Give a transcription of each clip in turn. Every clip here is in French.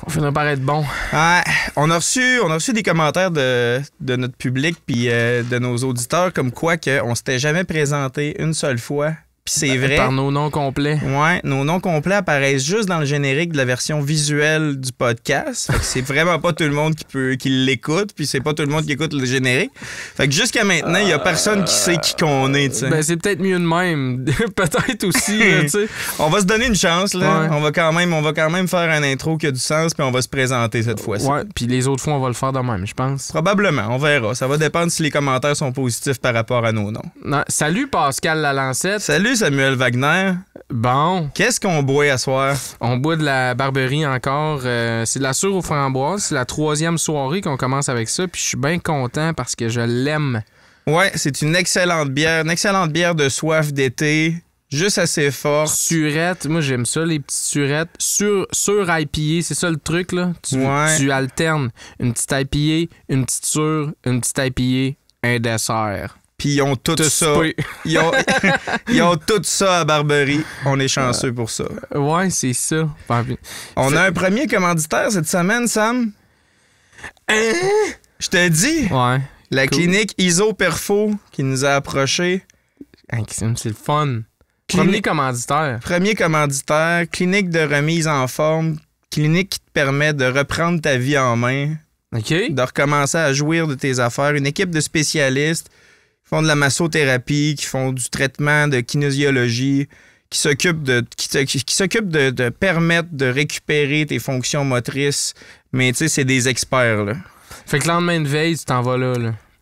On finira par être bon. Ouais, on a reçu des commentaires de notre public puis de nos auditeurs comme quoi qu'on s'était jamais présenté une seule fois. Puis c'est vrai. Par nos noms complets. Ouais, nos noms complets apparaissent juste dans le générique de la version visuelle du podcast. Fait que c'est vraiment pas tout le monde qui l'écoute, puis c'est pas tout le monde qui écoute le générique. Fait que jusqu'à maintenant, il y a personne qui sait qui qu'on est, tu sais. Ben c'est peut-être mieux de même. Peut-être aussi, tu sais. On va se donner une chance, là. Ouais. On va quand même faire un intro qui a du sens, puis on va se présenter cette fois-ci. Ouais, puis les autres fois, on va le faire de même, je pense. Probablement, on verra. Ça va dépendre si les commentaires sont positifs par rapport à nos noms. Non. Salut Pascal Lalancette. Salut Samuel Wagner. Bon, Qu'est-ce qu'on boit à soir? on boit de la Barberie encore. C'est de la sûre aux framboises. C'est la 3e soirée qu'on commence avec ça. Puis je suis bien content parce que je l'aime. Ouais, c'est une excellente bière de soif d'été, juste assez forte. Surette, moi j'aime ça, les petites surettes. Sur IPA, c'est ça le truc, là. Tu alternes une petite IPA, une petite sûre, une petite IPA, un dessert. Puis ils ont tout ça. Ils ont tout ça à Barberie. On est chanceux pour ça. Ouais, c'est ça. On a un premier commanditaire cette semaine, Sam. Je te dis. Ouais. La Cool. clinique Iso-Perfo qui nous a approchés. C'est le fun. Premier commanditaire. Premier commanditaire, clinique de remise en forme, clinique qui te permet de reprendre ta vie en main, OK. de recommencer à jouir de tes affaires. Une équipe de spécialistes qui font de la massothérapie, qui font du traitement de kinésiologie, qui s'occupent de permettre de récupérer tes fonctions motrices. Mais tu sais, c'est des experts, là. Fait que lendemain de veille, tu t'en vas là.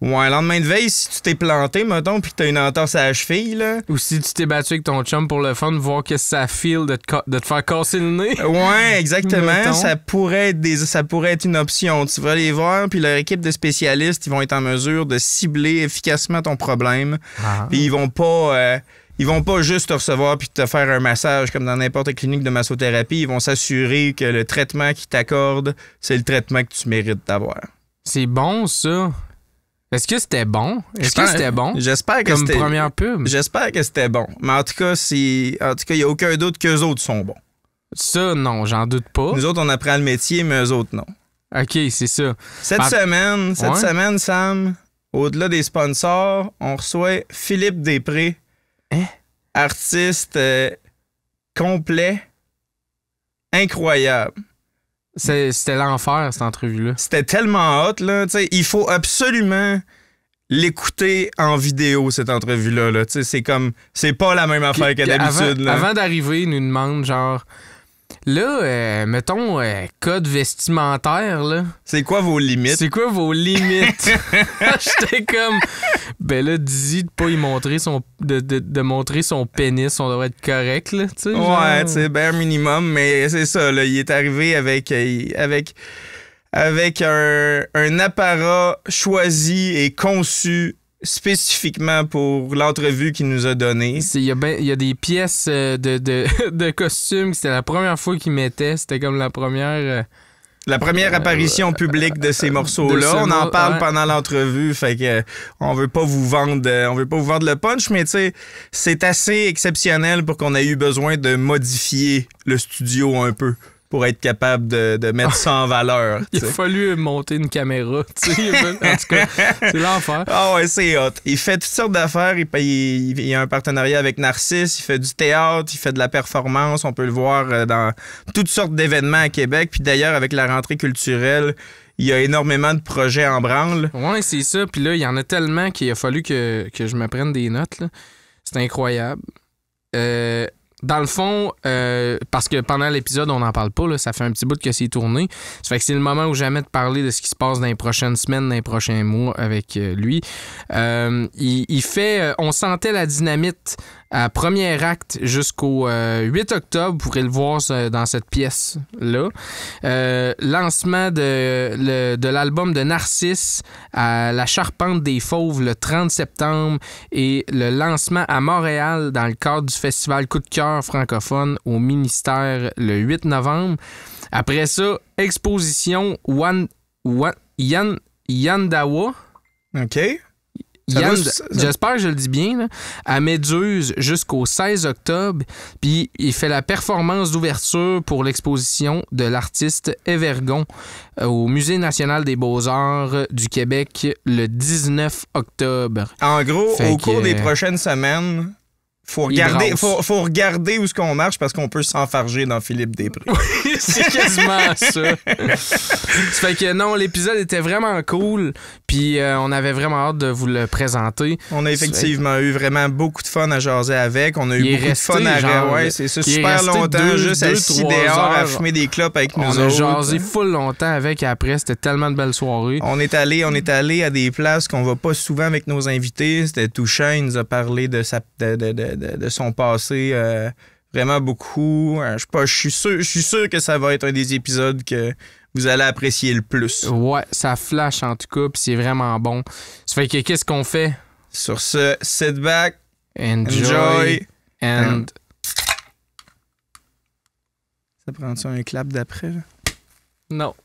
Ouais, lendemain de veille, si tu t'es planté, mettons, puis que t'as une entorse à la cheville, là. Ou si tu t'es battu avec ton chum pour le fun, voir qu'est-ce que ça file de te faire casser le nez. Ouais, exactement. Mettons. Ça pourrait être une option. Tu vas les voir, puis leur équipe de spécialistes, ils vont être en mesure de cibler efficacement ton problème. Ah. Puis ils vont pas juste te recevoir puis te faire un massage comme dans n'importe quelle clinique de massothérapie. Ils vont s'assurer que le traitement qu'ils t'accordent, c'est le traitement que tu mérites d'avoir. C'est bon, ça. Est-ce que c'était bon? J'espère que Comme c'était première pub? J'espère que c'était bon. Mais en tout cas, il n'y a aucun doute qu'eux autres sont bons. Ça, non, j'en doute pas. Nous autres, on apprend le métier, mais eux autres, non. OK, c'est ça. Cette semaine, Sam, au-delà des sponsors, on reçoit Philippe Després, artiste complet, incroyable. C'était l'enfer, cette entrevue-là. C'était tellement hot, là. T'sais, il faut absolument l'écouter en vidéo, cette entrevue-là. Là. C'est pas la même affaire que d'habitude. Avant d'arriver, il nous demande genre... Là, mettons, code vestimentaire, là. C'est quoi vos limites? C'est quoi vos limites? J'étais comme... Ben là, dis de pas y montrer de montrer son pénis, on devrait être correct, là, tu sais. Ouais, c'est bare minimum, mais c'est ça, là. Il est arrivé avec un apparat choisi et conçu spécifiquement pour l'entrevue qu'il nous a donnée. Il y a des pièces de costumes, c'était la première fois qu'il mettait, c'était comme la première apparition publique de ces morceaux-là. On en parle pendant l'entrevue, fait que on veut pas vous vendre le punch, mais tu sais, c'est assez exceptionnel pour qu'on ait eu besoin de modifier le studio un peu pour être capable de mettre ça en valeur. Il a fallu monter une caméra, tu sais. En tout cas, c'est l'enfer. Ah ouais, c'est hot. Il fait toutes sortes d'affaires. Il a un partenariat avec Narcisse. Il fait du théâtre, il fait de la performance. On peut le voir dans toutes sortes d'événements à Québec. Puis d'ailleurs, avec la rentrée culturelle, il y a énormément de projets en branle. Ouais, c'est ça. Puis là, il y en a tellement qu'il a fallu que je me prenne des notes, là. C'est incroyable. Dans le fond, parce que pendant l'épisode, on n'en parle pas, là, ça fait un petit bout que c'est tourné. Ça fait que c'est le moment ou jamais de parler de ce qui se passe dans les prochaines semaines, dans les prochains mois avec lui. Il fait On sentait la dynamite à premier acte jusqu'au 8 octobre. Vous pourrez le voir dans cette pièce-là. Lancement de l'album de Narcisse à la Charpente des Fauves le 30 septembre et le lancement à Montréal dans le cadre du festival Coup de cœur francophone au ministère le 8 novembre. Après ça, exposition Yandawa. OK. Yann, j'espère que je le dis bien, là, à Méduse jusqu'au 16 octobre. Puis il fait la performance d'ouverture pour l'exposition de l'artiste Evergon au Musée national des beaux-arts du Québec le 19 octobre. En gros, au cours des prochaines semaines, faut regarder où est-ce qu'on marche parce qu'on peut s'enfarger dans Philippe Després. Oui, c'est quasiment ça. Ça fait que non, l'épisode était vraiment cool. Puis on avait vraiment hâte de vous le présenter. On a effectivement eu vraiment beaucoup de fun à jaser avec. On a eu beaucoup de fun à... Ouais, c'est ça, super longtemps, juste assis dehors à fumer des clopes avec nous autres. On a jasé full longtemps avec après. C'était tellement de belles soirées. On est allé à des places qu'on va pas souvent avec nos invités. C'était touchant. Il nous a parlé de son passé vraiment beaucoup. Je suis sûr que ça va être un des épisodes que vous allez apprécier le plus. Ouais, ça flash en tout cas, puis c'est vraiment bon. Ça fait que qu'est-ce qu'on fait? Sur ce, sit back, enjoy and... Ça prend-tu un clap d'après, là? Non.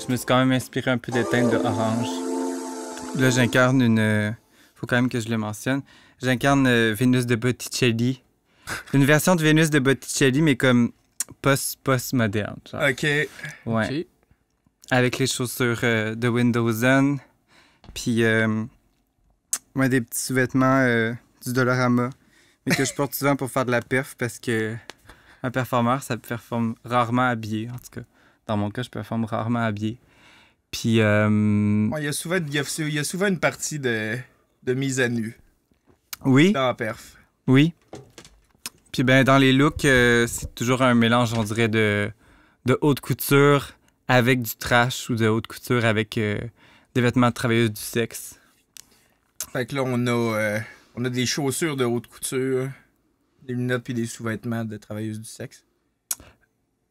Je me suis quand même inspiré un peu des teintes de orange. Là, j'incarne une... faut quand même que je le mentionne. J'incarne Vénus de Botticelli. Une version de Vénus de Botticelli, mais comme post-moderne. Genre. OK. Ouais. Okay. Avec les chaussures de Windowsen. Puis, moi, des petits sous-vêtements du Dollarama. Mais que je porte souvent pour faire de la perf parce que un performeur, ça performe rarement habillé, en tout cas. Dans mon cas, je performe rarement habillé. Puis... Ouais, il y a souvent une partie de mise à nu. Oui. Dans la perf. Oui. Puis ben dans les looks, c'est toujours un mélange, on dirait, de haute couture avec du trash ou de haute couture avec des vêtements de travailleuses du sexe. Fait que là, on a des chaussures de haute couture, des lunettes puis des sous-vêtements de travailleuses du sexe.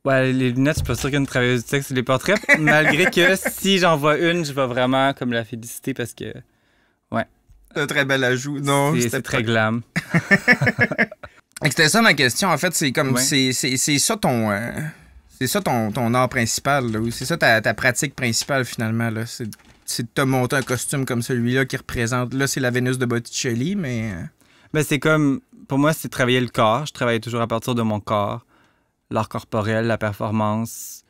Ouais, les lunettes, je suis pas sûr qu'une travailleuse du sexe les porterait, malgré que si j'en vois une, je vais vraiment comme la féliciter parce que, ouais. C'est un très bel ajout. Non, c'est très glam. C'était ça ma question, en fait, c'est comme, ouais. c'est ça ton... c'est ça ton art principal, là, c'est ça ta pratique principale, finalement, là. C'est de te monter un costume comme celui-là qui représente... Là, c'est la Vénus de Botticelli, mais... Ben, c'est comme... Pour moi, c'est travailler le corps. Je travaille toujours à partir de mon corps. L'art corporel, la performance.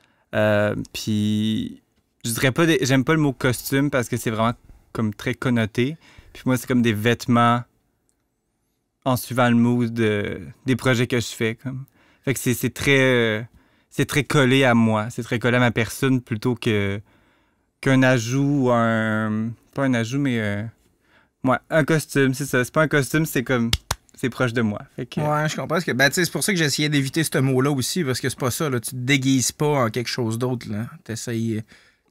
Puis... Je dirais pas... J'aime pas le mot costume parce que c'est vraiment comme très connoté. Puis moi, c'est comme des vêtements en suivant le mood des projets que je fais, comme. Fait que c'est très collé à moi. C'est très collé à ma personne plutôt qu'un ajout ou un... Pas un ajout, mais... ouais, un costume, c'est ça. C'est pas un costume, c'est comme... C'est proche de moi. Fait que... Ouais, je comprends. Ben, c'est pour ça que j'essayais d'éviter ce mot-là aussi, parce que c'est pas ça, là. Tu te déguises pas en quelque chose d'autre, là. T'essayes...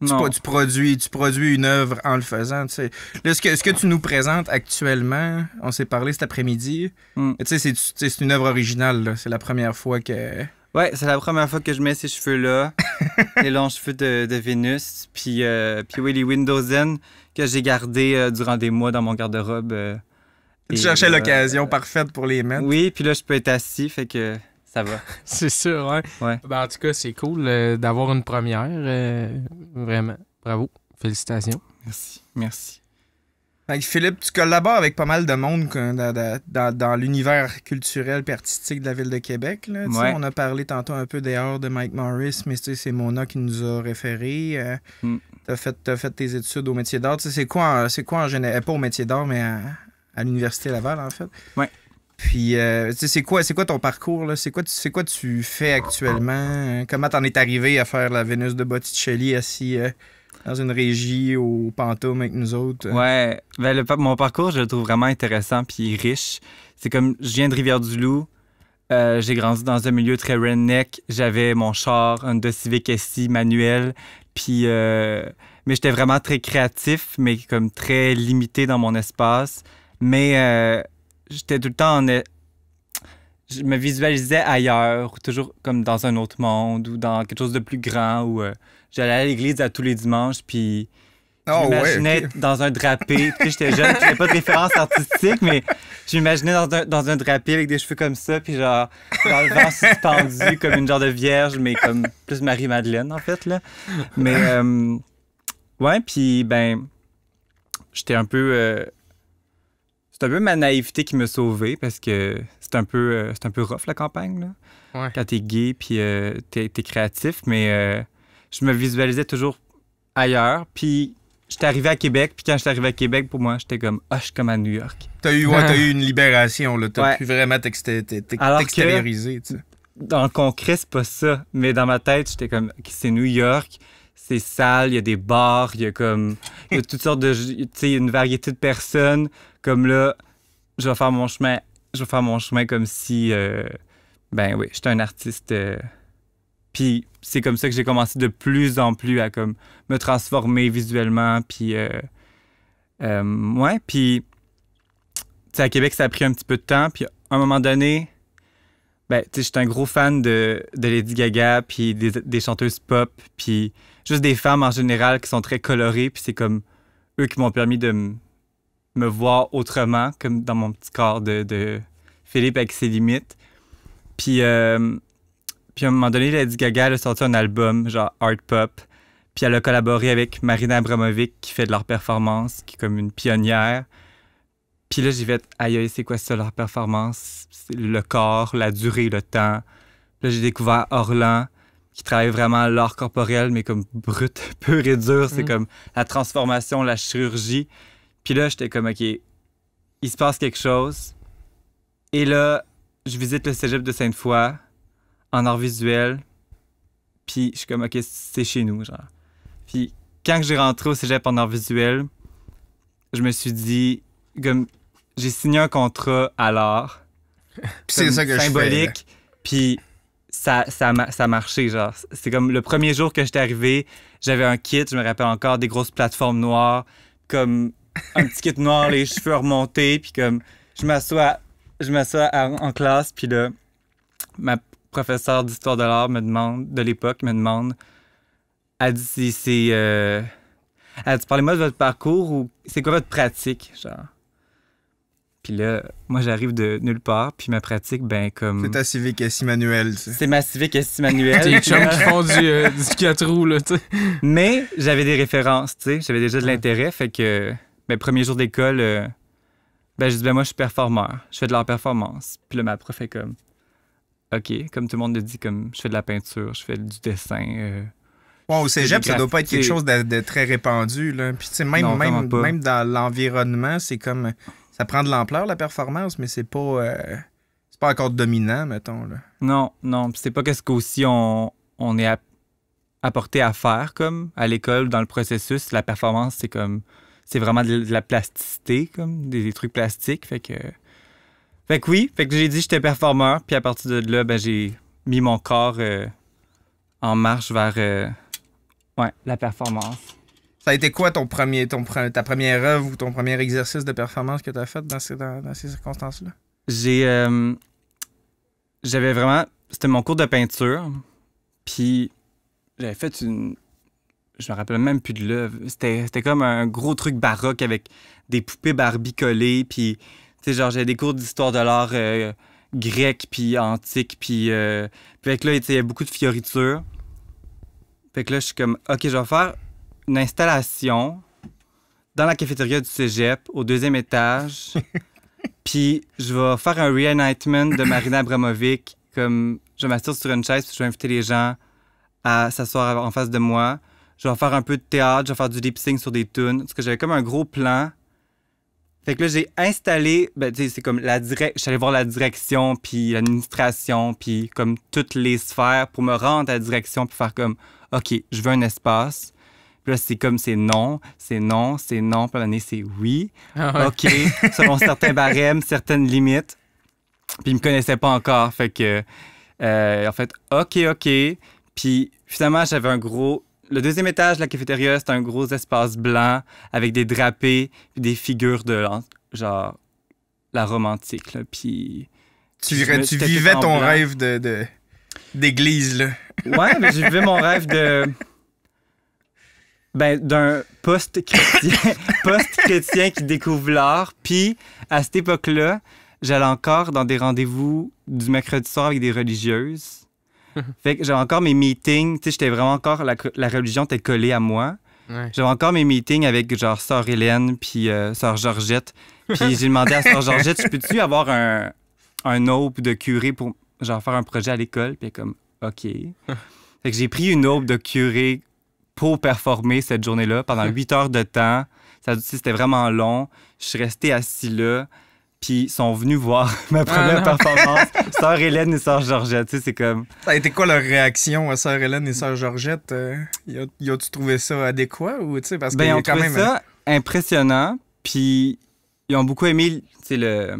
Tu produis une œuvre en le faisant, tu sais. Là, ce que tu nous présentes actuellement, on s'est parlé cet après-midi, tu sais, c'est une œuvre originale, là. C'est la première fois que... Ouais, c'est la première fois que je mets ces cheveux-là, les longs cheveux de Vénus, puis oui, les Windowsen que j'ai gardés durant des mois dans mon garde-robe. Tu cherchais l'occasion parfaite pour les mettre. Oui, puis là, je peux être assis, fait que... Ça va. C'est sûr, ouais. Ben, en tout cas, c'est cool d'avoir une première. Vraiment. Bravo. Félicitations. Merci. Fait que Philippe, tu collabores avec pas mal de monde dans l'univers culturel et artistique de la Ville de Québec. Là, ouais. On a parlé tantôt un peu d'ailleurs de Mike Morris, mais c'est Mona qui nous a référé. T'as fait tes études au métier d'art. C'est quoi en général? Pas au métier d'art, mais à l'Université Laval, en fait. Ouais. Puis, c'est quoi ton parcours, là? C'est quoi tu fais actuellement? Comment t'en es arrivé à faire la Vénus de Botticelli assis dans une régie au Pantoum avec nous autres? Ouais, ben mon parcours, je le trouve vraiment intéressant puis riche. C'est comme, je viens de Rivière-du-Loup. J'ai grandi dans un milieu très redneck. J'avais mon char, un Honda Civic SI manuel. Puis, mais j'étais vraiment très créatif, mais comme très limité dans mon espace. Mais... j'étais tout le temps je me visualisais ailleurs, toujours comme dans un autre monde ou dans quelque chose de plus grand où j'allais à l'église à tous les dimanches, puis je m'imaginais dans un drapé. Puis j'étais jeune, j'avais pas de référence artistique, mais je m'imaginais dans un drapé avec des cheveux comme ça, puis genre dans le vent suspendu comme une genre de vierge, mais comme plus Marie-Madeleine en fait là. Mais ouais, puis ben j'étais un peu c'est un peu ma naïveté qui m'a sauvé parce que c'est un peu rough la campagne là. Ouais. Quand t'es gay puis t'es créatif, mais je me visualisais toujours ailleurs. Puis j'étais arrivé à Québec, puis quand j'étais arrivé à Québec, pour moi, j'étais comme je suis comme à New York. T'as eu une libération, là. T'as pu vraiment t'extérioriser, tu sais. Dans le concret, c'est pas ça. Mais dans ma tête, j'étais comme c'est New York, c'est sale, il y a des bars, il y a toutes sortes de. Tu sais, une variété de personnes. Comme là, je vais faire mon chemin comme si. Ben oui, j'étais un artiste. Puis c'est comme ça que j'ai commencé de plus en plus à comme me transformer visuellement. Puis ouais, puis tu sais, à Québec, ça a pris un petit peu de temps. Puis à un moment donné, ben tu sais, j'étais un gros fan de Lady Gaga, puis des chanteuses pop, puis juste des femmes en général qui sont très colorées. Puis c'est comme eux qui m'ont permis de me voir autrement, comme dans mon petit corps de Philippe avec ses limites. Puis à un moment donné, Lady Gaga elle a sorti un album, genre art pop. Puis elle a collaboré avec Marina Abramovic, qui fait de leur performance, qui est comme une pionnière. Puis là, j'ai fait, aïe, c'est quoi ça, leur performance? C'est le corps, la durée, le temps. Là, j'ai découvert Orlan, qui travaille vraiment l'art corporel, mais comme brut, pur et dur. C'est comme la transformation, la chirurgie. Puis là, j'étais comme, OK, il se passe quelque chose. Et là, je visite le cégep de Sainte-Foy en art visuel. Puis je suis comme, OK, c'est chez nous, genre. Puis quand j'ai rentré au cégep en art visuel, je me suis dit, comme, j'ai signé un contrat à l'art. Puis c'est ça que symbolique, je fais. Puis ça a marché, genre. C'est comme le premier jour que j'étais arrivé, j'avais un kit, je me rappelle encore, des grosses plateformes noires, comme un petit kit noir, les cheveux remontés, puis comme, je m'assois en classe, puis là, ma professeure d'histoire de l'art de l'époque me demande, elle dit si c'est... elle dit, parlez-moi de votre parcours ou c'est quoi votre pratique, genre? Puis là, moi, j'arrive de nulle part, puis ma pratique, ben comme... C'est ta civique SI manuelle, tu sais. C'est ma civique SI manuelle. Tes chums qui font du 4 roues, là, tu sais. Mais j'avais des références, tu sais. J'avais déjà de l'intérêt, fait que... Ben, premier jour d'école, ben, je dis, ben moi, je suis performeur. Je fais de l'art performance. Puis là, ma prof est comme... OK, comme tout le monde le dit, comme je fais de la peinture, je fais du dessin. Bon, au cégep, ça doit pas être quelque chose de très répandu, là. Puis, tu sais, même dans l'environnement, c'est comme... Ça prend de l'ampleur, la performance, mais c'est pas encore dominant, mettons, là. Non. Puis c'est pas qu'est-ce qu'aussi on est apporté à faire, comme, à l'école, dans le processus. La performance, c'est comme... C'est vraiment de la plasticité, comme, des trucs plastiques, fait que oui, fait que j'ai dit que j'étais performeur, puis à partir de là, ben, j'ai mis mon corps en marche vers la performance. Ça a été quoi ta première œuvre ou ton premier exercice de performance que tu as fait dans ces circonstances-là? J'avais vraiment... C'était mon cours de peinture, puis j'avais fait une... Je me rappelle même plus de l'œuvre. C'était comme un gros truc baroque avec des poupées Barbie collées, puis... Tu sais, genre, j'avais des cours d'histoire de l'art grec, puis antique, puis avec là, il y a beaucoup de fioritures. Fait que là, je suis comme, OK, je vais faire une installation dans la cafétéria du cégep, au 2e étage. Puis je vais faire un reenactment de Marina Abramovic, comme je m'assire sur une chaise, puis je vais inviter les gens à s'asseoir en face de moi. Je vais faire un peu de théâtre, je vais faire du lip-sync sur des tunes. Parce que j'avais comme un gros plan. Fait que là, j'ai installé, ben, tu sais, c'est comme je suis allé voir la direction, puis l'administration, puis comme toutes les sphères pour me rendre à la direction, puis faire comme, OK, je veux un espace. Puis là, c'est comme, c'est non. Puis l'année, c'est oui. Ah ouais. OK, selon certains barèmes, certaines limites. Puis ils me connaissaient pas encore. Fait que, en fait, OK. Puis finalement, j'avais un gros... Le 2e étage de la cafétéria, c'était un gros espace blanc avec des drapés puis des figures de, genre, la romantique, là. Puis Tu vivais ton rêve d'église, là. Ouais, mais j'ai vécu mon rêve d'un post-chrétien qui découvre l'art. Puis, à cette époque-là, j'allais encore dans des rendez-vous du mercredi soir avec des religieuses. Fait que j'avais encore mes meetings. Tu sais, j'étais vraiment encore... La religion était collée à moi. Ouais. J'avais encore mes meetings avec, genre, Sœur Hélène puis Sœur Georgette. Puis j'ai demandé à Sœur Georgette, peux-tu avoir un aube de curé pour, genre, faire un projet à l'école? Puis elle est comme, OK. Fait que j'ai pris une aube de curé pour performer cette journée-là pendant 8 heures de temps. C'était vraiment long. Je suis resté assis là. Puis ils sont venus voir ma première performance. Sœur Hélène et Sœur Georgette, tu sais, c'est comme... Ça a été quoi leur réaction à Sœur Hélène et Sœur Georgette? Y a-tu trouvé ça adéquat? Ou, tu sais, parce ils ont trouvé ça impressionnant. Puis ils ont beaucoup aimé, tu sais,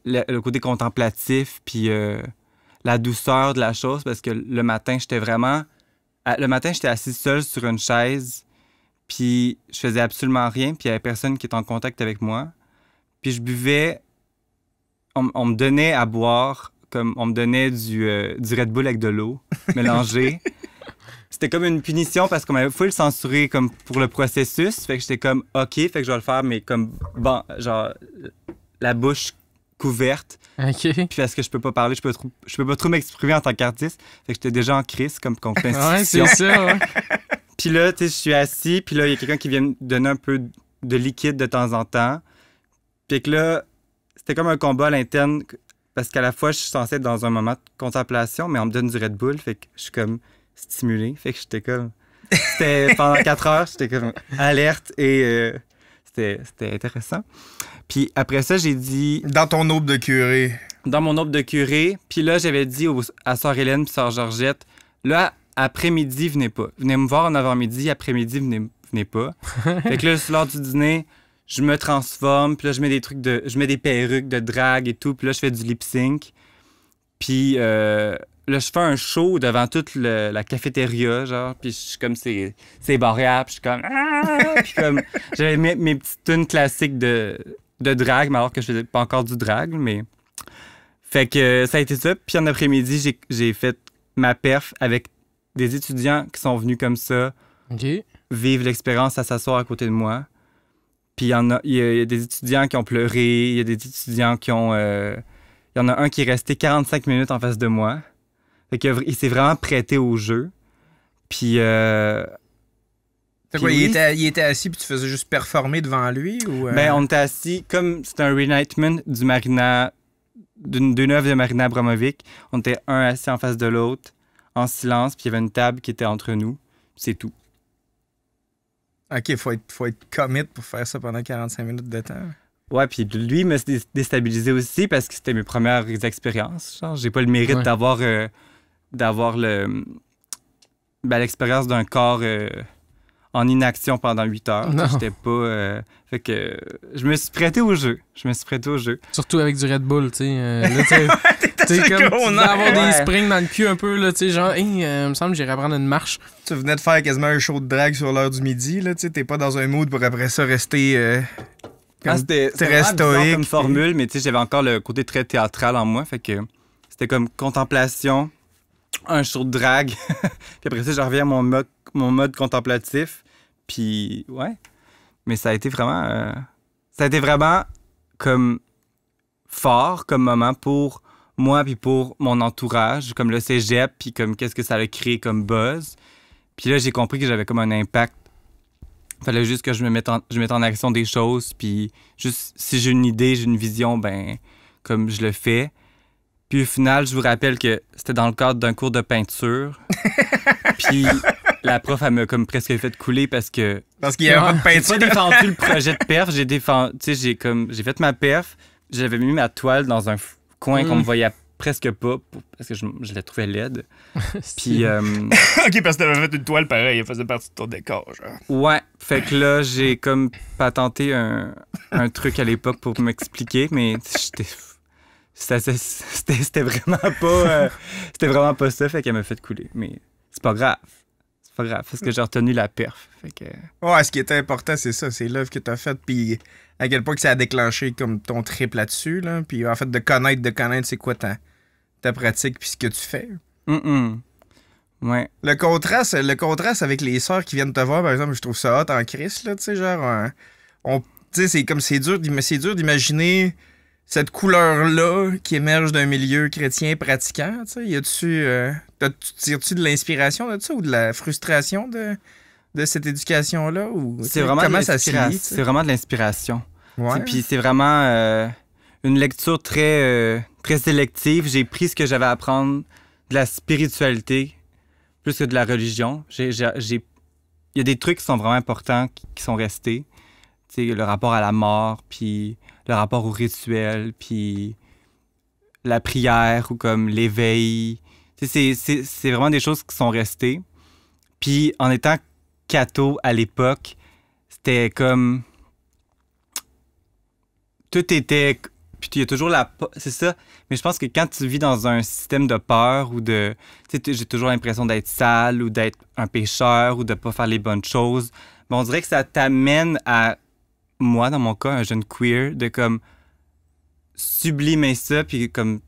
le côté contemplatif, puis la douceur de la chose, parce que le matin, j'étais assis seul sur une chaise, puis je faisais absolument rien, puis il n'y avait personne qui était en contact avec moi. Puis je buvais... On me donnait à boire, comme on me donnait du Red Bull avec de l'eau mélangée. C'était comme une punition parce qu'on m'avait full censuré comme pour le processus. Fait que j'étais comme, OK, fait que je vais le faire, mais comme, bon, genre, la bouche couverte. OK. Puis parce que je peux pas parler, je peux pas trop m'exprimer en tant qu'artiste. Fait que j'étais déjà en crise, comme contre l'institution. Ouais, c'est ça, ouais. Puis là, tu sais, je suis assis, puis là, il y a quelqu'un qui vient me donner un peu de liquide de temps en temps. Puis que là, c'était comme un combat à l'interne, parce qu'à la fois, je suis censé être dans un moment de contemplation, mais on me donne du Red Bull, fait que je suis comme stimulé. Fait que j'étais comme... C'était pendant 4 heures, j'étais comme alerte et c'était intéressant. Puis après ça, j'ai dit... Dans ton aube de curé. Dans mon aube de curé. Puis là, j'avais dit à Sœur Hélène puis Sœur Georgette, là, après-midi, venez pas. Venez me voir en avant-midi, après-midi, venez pas. Fait que là, sur l'heure du dîner... Je me transforme, puis là, je mets des perruques de drague et tout, puis là, je fais du lip-sync. Puis là, je fais un show devant toute la cafétéria, genre, puis je suis comme, c'est barrière, puis je suis comme... Puis comme, j'avais mes petites tunes classiques de drague, mais alors que je faisais pas encore du drague, mais... Fait que ça a été ça. Puis en après-midi, j'ai fait ma perf avec des étudiants qui sont venus comme ça, vivre l'expérience à s'asseoir à côté de moi. Puis il y a des étudiants qui ont pleuré, il y a des étudiants qui ont... Il y en a un qui est resté 45 minutes en face de moi. Fait qu'il s'est vraiment prêté au jeu. Puis... C'est quoi, il était assis puis tu faisais juste performer devant lui? Ou Ben, on était assis, comme c'était un reenactment d'une œuvre de Marina Abramovic. On était un assis en face de l'autre, en silence, puis il y avait une table qui était entre nous. C'est tout. OK, faut être commit pour faire ça pendant 45 minutes de temps. Ouais, puis lui me déstabilisé aussi parce que c'était mes premières expériences. Genre, j'ai pas le mérite d'avoir l'expérience d'un corps en inaction pendant 8 heures. J'étais pas... fait que je me suis prêté au jeu. Surtout avec du Red Bull, tu sais. C'est comme avoir des springs dans le cul un peu, là, tu sais, genre, il me semble que j'irais prendre une marche. Tu venais de faire quasiment un show de drague sur l'heure du midi, là, tu sais, t'es pas dans un mood pour après ça rester c'était très stoïque. Comme formule, mais tu sais, j'avais encore le côté très théâtral en moi, fait que c'était comme contemplation, un show de drague, puis après ça, je reviens à mon mode contemplatif, puis ouais, mais ça a été vraiment comme fort comme moment pour moi puis pour mon entourage, comme le cégep, puis comme qu'est-ce que ça a créé comme buzz. Puis là, j'ai compris que j'avais comme un impact. Fallait juste que je mette en action des choses, puis juste si j'ai une idée, j'ai une vision, ben comme je le fais. Puis au final, je vous rappelle que c'était dans le cadre d'un cours de peinture. Puis la prof, elle m'a comme presque fait couler parce qu'il y avait pas de peinture. J'ai pas défendu le projet de perf, j'ai fait ma perf, j'avais mis ma toile dans un coin qu'on me voyait presque pas parce que je la trouvais laide. Puis OK, parce que t'avais fait une toile pareille, elle faisait partie de ton décor, genre. Ouais, fait que là, j'ai comme patenté un truc à l'époque pour m'expliquer, mais c'était vraiment pas ça, fait qu'elle m'a fait couler, mais c'est pas grave. pas grave, parce que j'ai retenu la perf. Fait que... Ouais, ce qui était important, c'est ça, c'est l'œuvre que t'as faite, puis à quel point que ça a déclenché comme ton trip là-dessus, là, puis en fait, de connaître c'est quoi ta pratique, puis ce que tu fais. Ouais. Le contraste avec les sœurs qui viennent te voir, par exemple, je trouve ça hot en Christ, là, tu sais, genre, tu sais, c'est comme, c'est dur d'imaginer cette couleur-là qui émerge d'un milieu chrétien pratiquant, tu sais, tires-tu de l'inspiration de ça ou de la frustration de cette éducation-là? Ou, c'est vraiment comment ça se lie? C'est vraiment de l'inspiration. Ouais. Puis c'est vraiment une lecture très, très sélective. J'ai pris ce que j'avais à apprendre de la spiritualité plus que de la religion. Il y a des trucs qui sont vraiment importants qui sont restés. Tu sais, le rapport à la mort, puis le rapport au rituel, puis la prière ou comme l'éveil. Tu sais, c'est vraiment des choses qui sont restées. Puis en étant catho à l'époque, c'était comme... Tout était... Puis il y a toujours c'est ça. Mais je pense que quand tu vis dans un système de peur ou de... Tu sais, j'ai toujours l'impression d'être sale ou d'être un pécheur ou de pas faire les bonnes choses. Mais on dirait que ça t'amène à... Moi, dans mon cas, un jeune queer, de comme sublimer ça, puis comme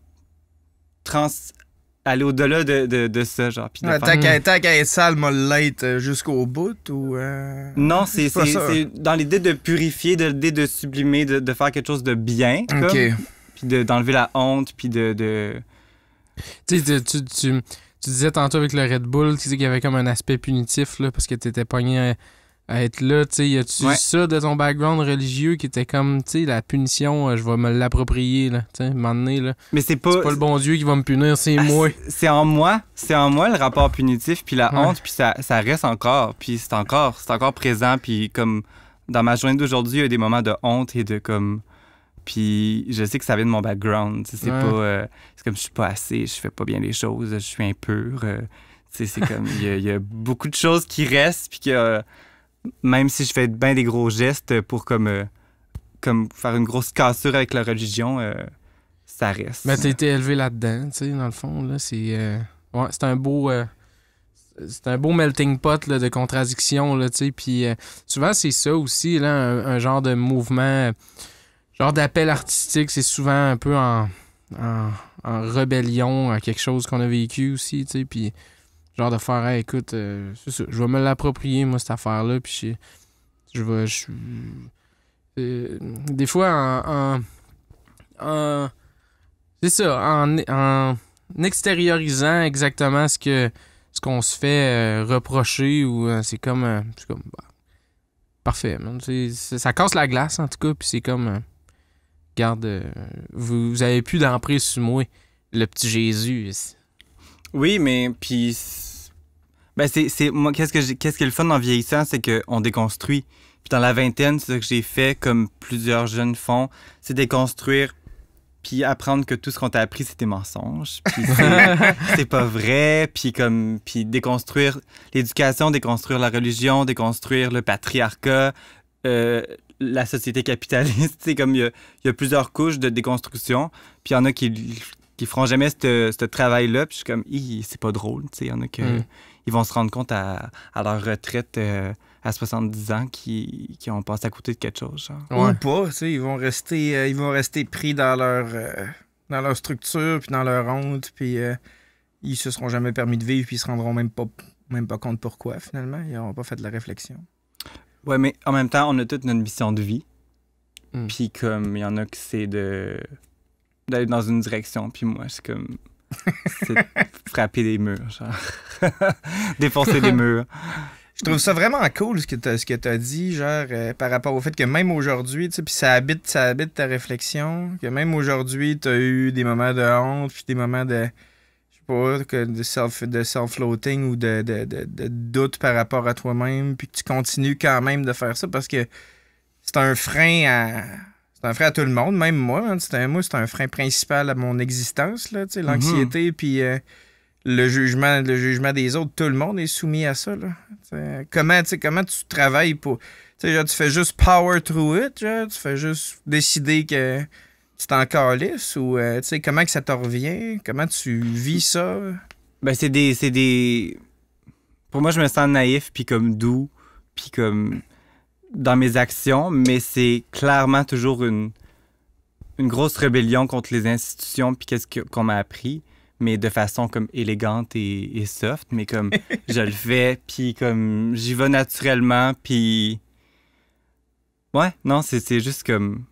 aller au-delà de ça, genre. Puis Tant qu'à être sale, m'a l'être jusqu'au bout, ou... Non, c'est dans l'idée de purifier, de l'idée de sublimer, de faire quelque chose de bien, comme, OK. puis d'enlever la honte, puis de... Tu sais, tu disais tantôt avec le Red Bull, tu sais, qu'il y avait comme un aspect punitif, là, parce que t'étais pogné à être là, tu sais, y a-tu ça de ton background religieux qui était comme, tu sais, la punition, je vais me l'approprier, là, tu sais, un moment donné, là. Mais c'est pas le bon Dieu qui va me punir, c'est moi. C'est en moi le rapport punitif, puis la honte, puis ça reste encore, puis c'est encore présent, puis comme dans ma journée d'aujourd'hui, il y a des moments de honte et de comme... Puis je sais que ça vient de mon background, tu sais, c'est pas... c'est comme je suis pas assez, je fais pas bien les choses, je suis impur, tu sais, c'est comme... Il y a beaucoup de choses qui restent, puis que... Même si je fais bien des gros gestes pour comme faire une grosse cassure avec la religion, ça reste. Mais t'as été élevé là-dedans, tu sais, dans le fond, là, c'est un beau melting pot là, de contradictions, là, tu sais, puis souvent c'est ça aussi, là, un genre de mouvement, genre d'appel artistique, c'est souvent un peu en rébellion à quelque chose qu'on a vécu aussi, tu sais, puis genre de faire, hey, écoute, c'est ça, je vais me l'approprier, moi, cette affaire-là, puis des fois, c'est ça, en extériorisant exactement ce qu'on se fait reprocher, ou c'est comme bah, parfait, man. Ça casse la glace, en tout cas, puis c'est comme, regarde, vous avez plus d'emprise sur moi, le petit Jésus. Oui, mais puis ben c'est moi qu'est-ce qui est le fun en vieillissant, c'est qu'on déconstruit. Puis dans la vingtaine, c'est ça que j'ai fait comme plusieurs jeunes font, c'est déconstruire puis apprendre que tout ce qu'on t'a appris c'est des mensonges, puis c'est pas vrai, puis déconstruire l'éducation, déconstruire la religion, déconstruire le patriarcat, la société capitaliste, c'est comme il y a plusieurs couches de déconstruction, puis il y en a qui feront jamais ce travail-là, puis je suis comme, c'est pas drôle, tu sais, il y en a qui ils vont se rendre compte à leur retraite à 70 ans qui ont passé à côté de quelque chose, genre. Ou pas, tu sais, ils vont rester pris dans leur structure, puis dans leur honte, puis ils se seront jamais permis de vivre, puis ils se rendront même pas compte pourquoi, finalement. Ils n'auront pas fait de la réflexion. Ouais, mais en même temps, on a toute notre mission de vie, puis comme il y en a qui c'est d'aller dans une direction, puis moi, c'est comme... c'est frapper des murs, genre. Défoncer des murs. Je trouve ça vraiment cool ce que t'as dit, genre, par rapport au fait que même aujourd'hui, tu sais, puis ça habite ta réflexion, que même aujourd'hui, t'as eu des moments de honte, puis des moments de, je sais pas, de self-floating ou de doute par rapport à toi-même, puis que tu continues quand même de faire ça parce que c'est un frein à tout le monde, même moi. Hein, c'est un frein principal à mon existence, là, tu sais, l'anxiété, puis le jugement des autres. Tout le monde est soumis à ça, là. Comment tu travailles pour... Genre, tu fais juste power through it, genre, tu fais juste décider que tu t'en calisses, ou comment que ça te revient? Comment tu vis ça? Ben, c'est des pour moi, je me sens naïf, puis comme doux, puis comme dans mes actions, mais c'est clairement toujours une grosse rébellion contre les institutions, puis qu'on m'a appris, mais de façon comme élégante et soft, mais comme je le fais, puis comme j'y vais naturellement, puis ouais, non, c'est juste comme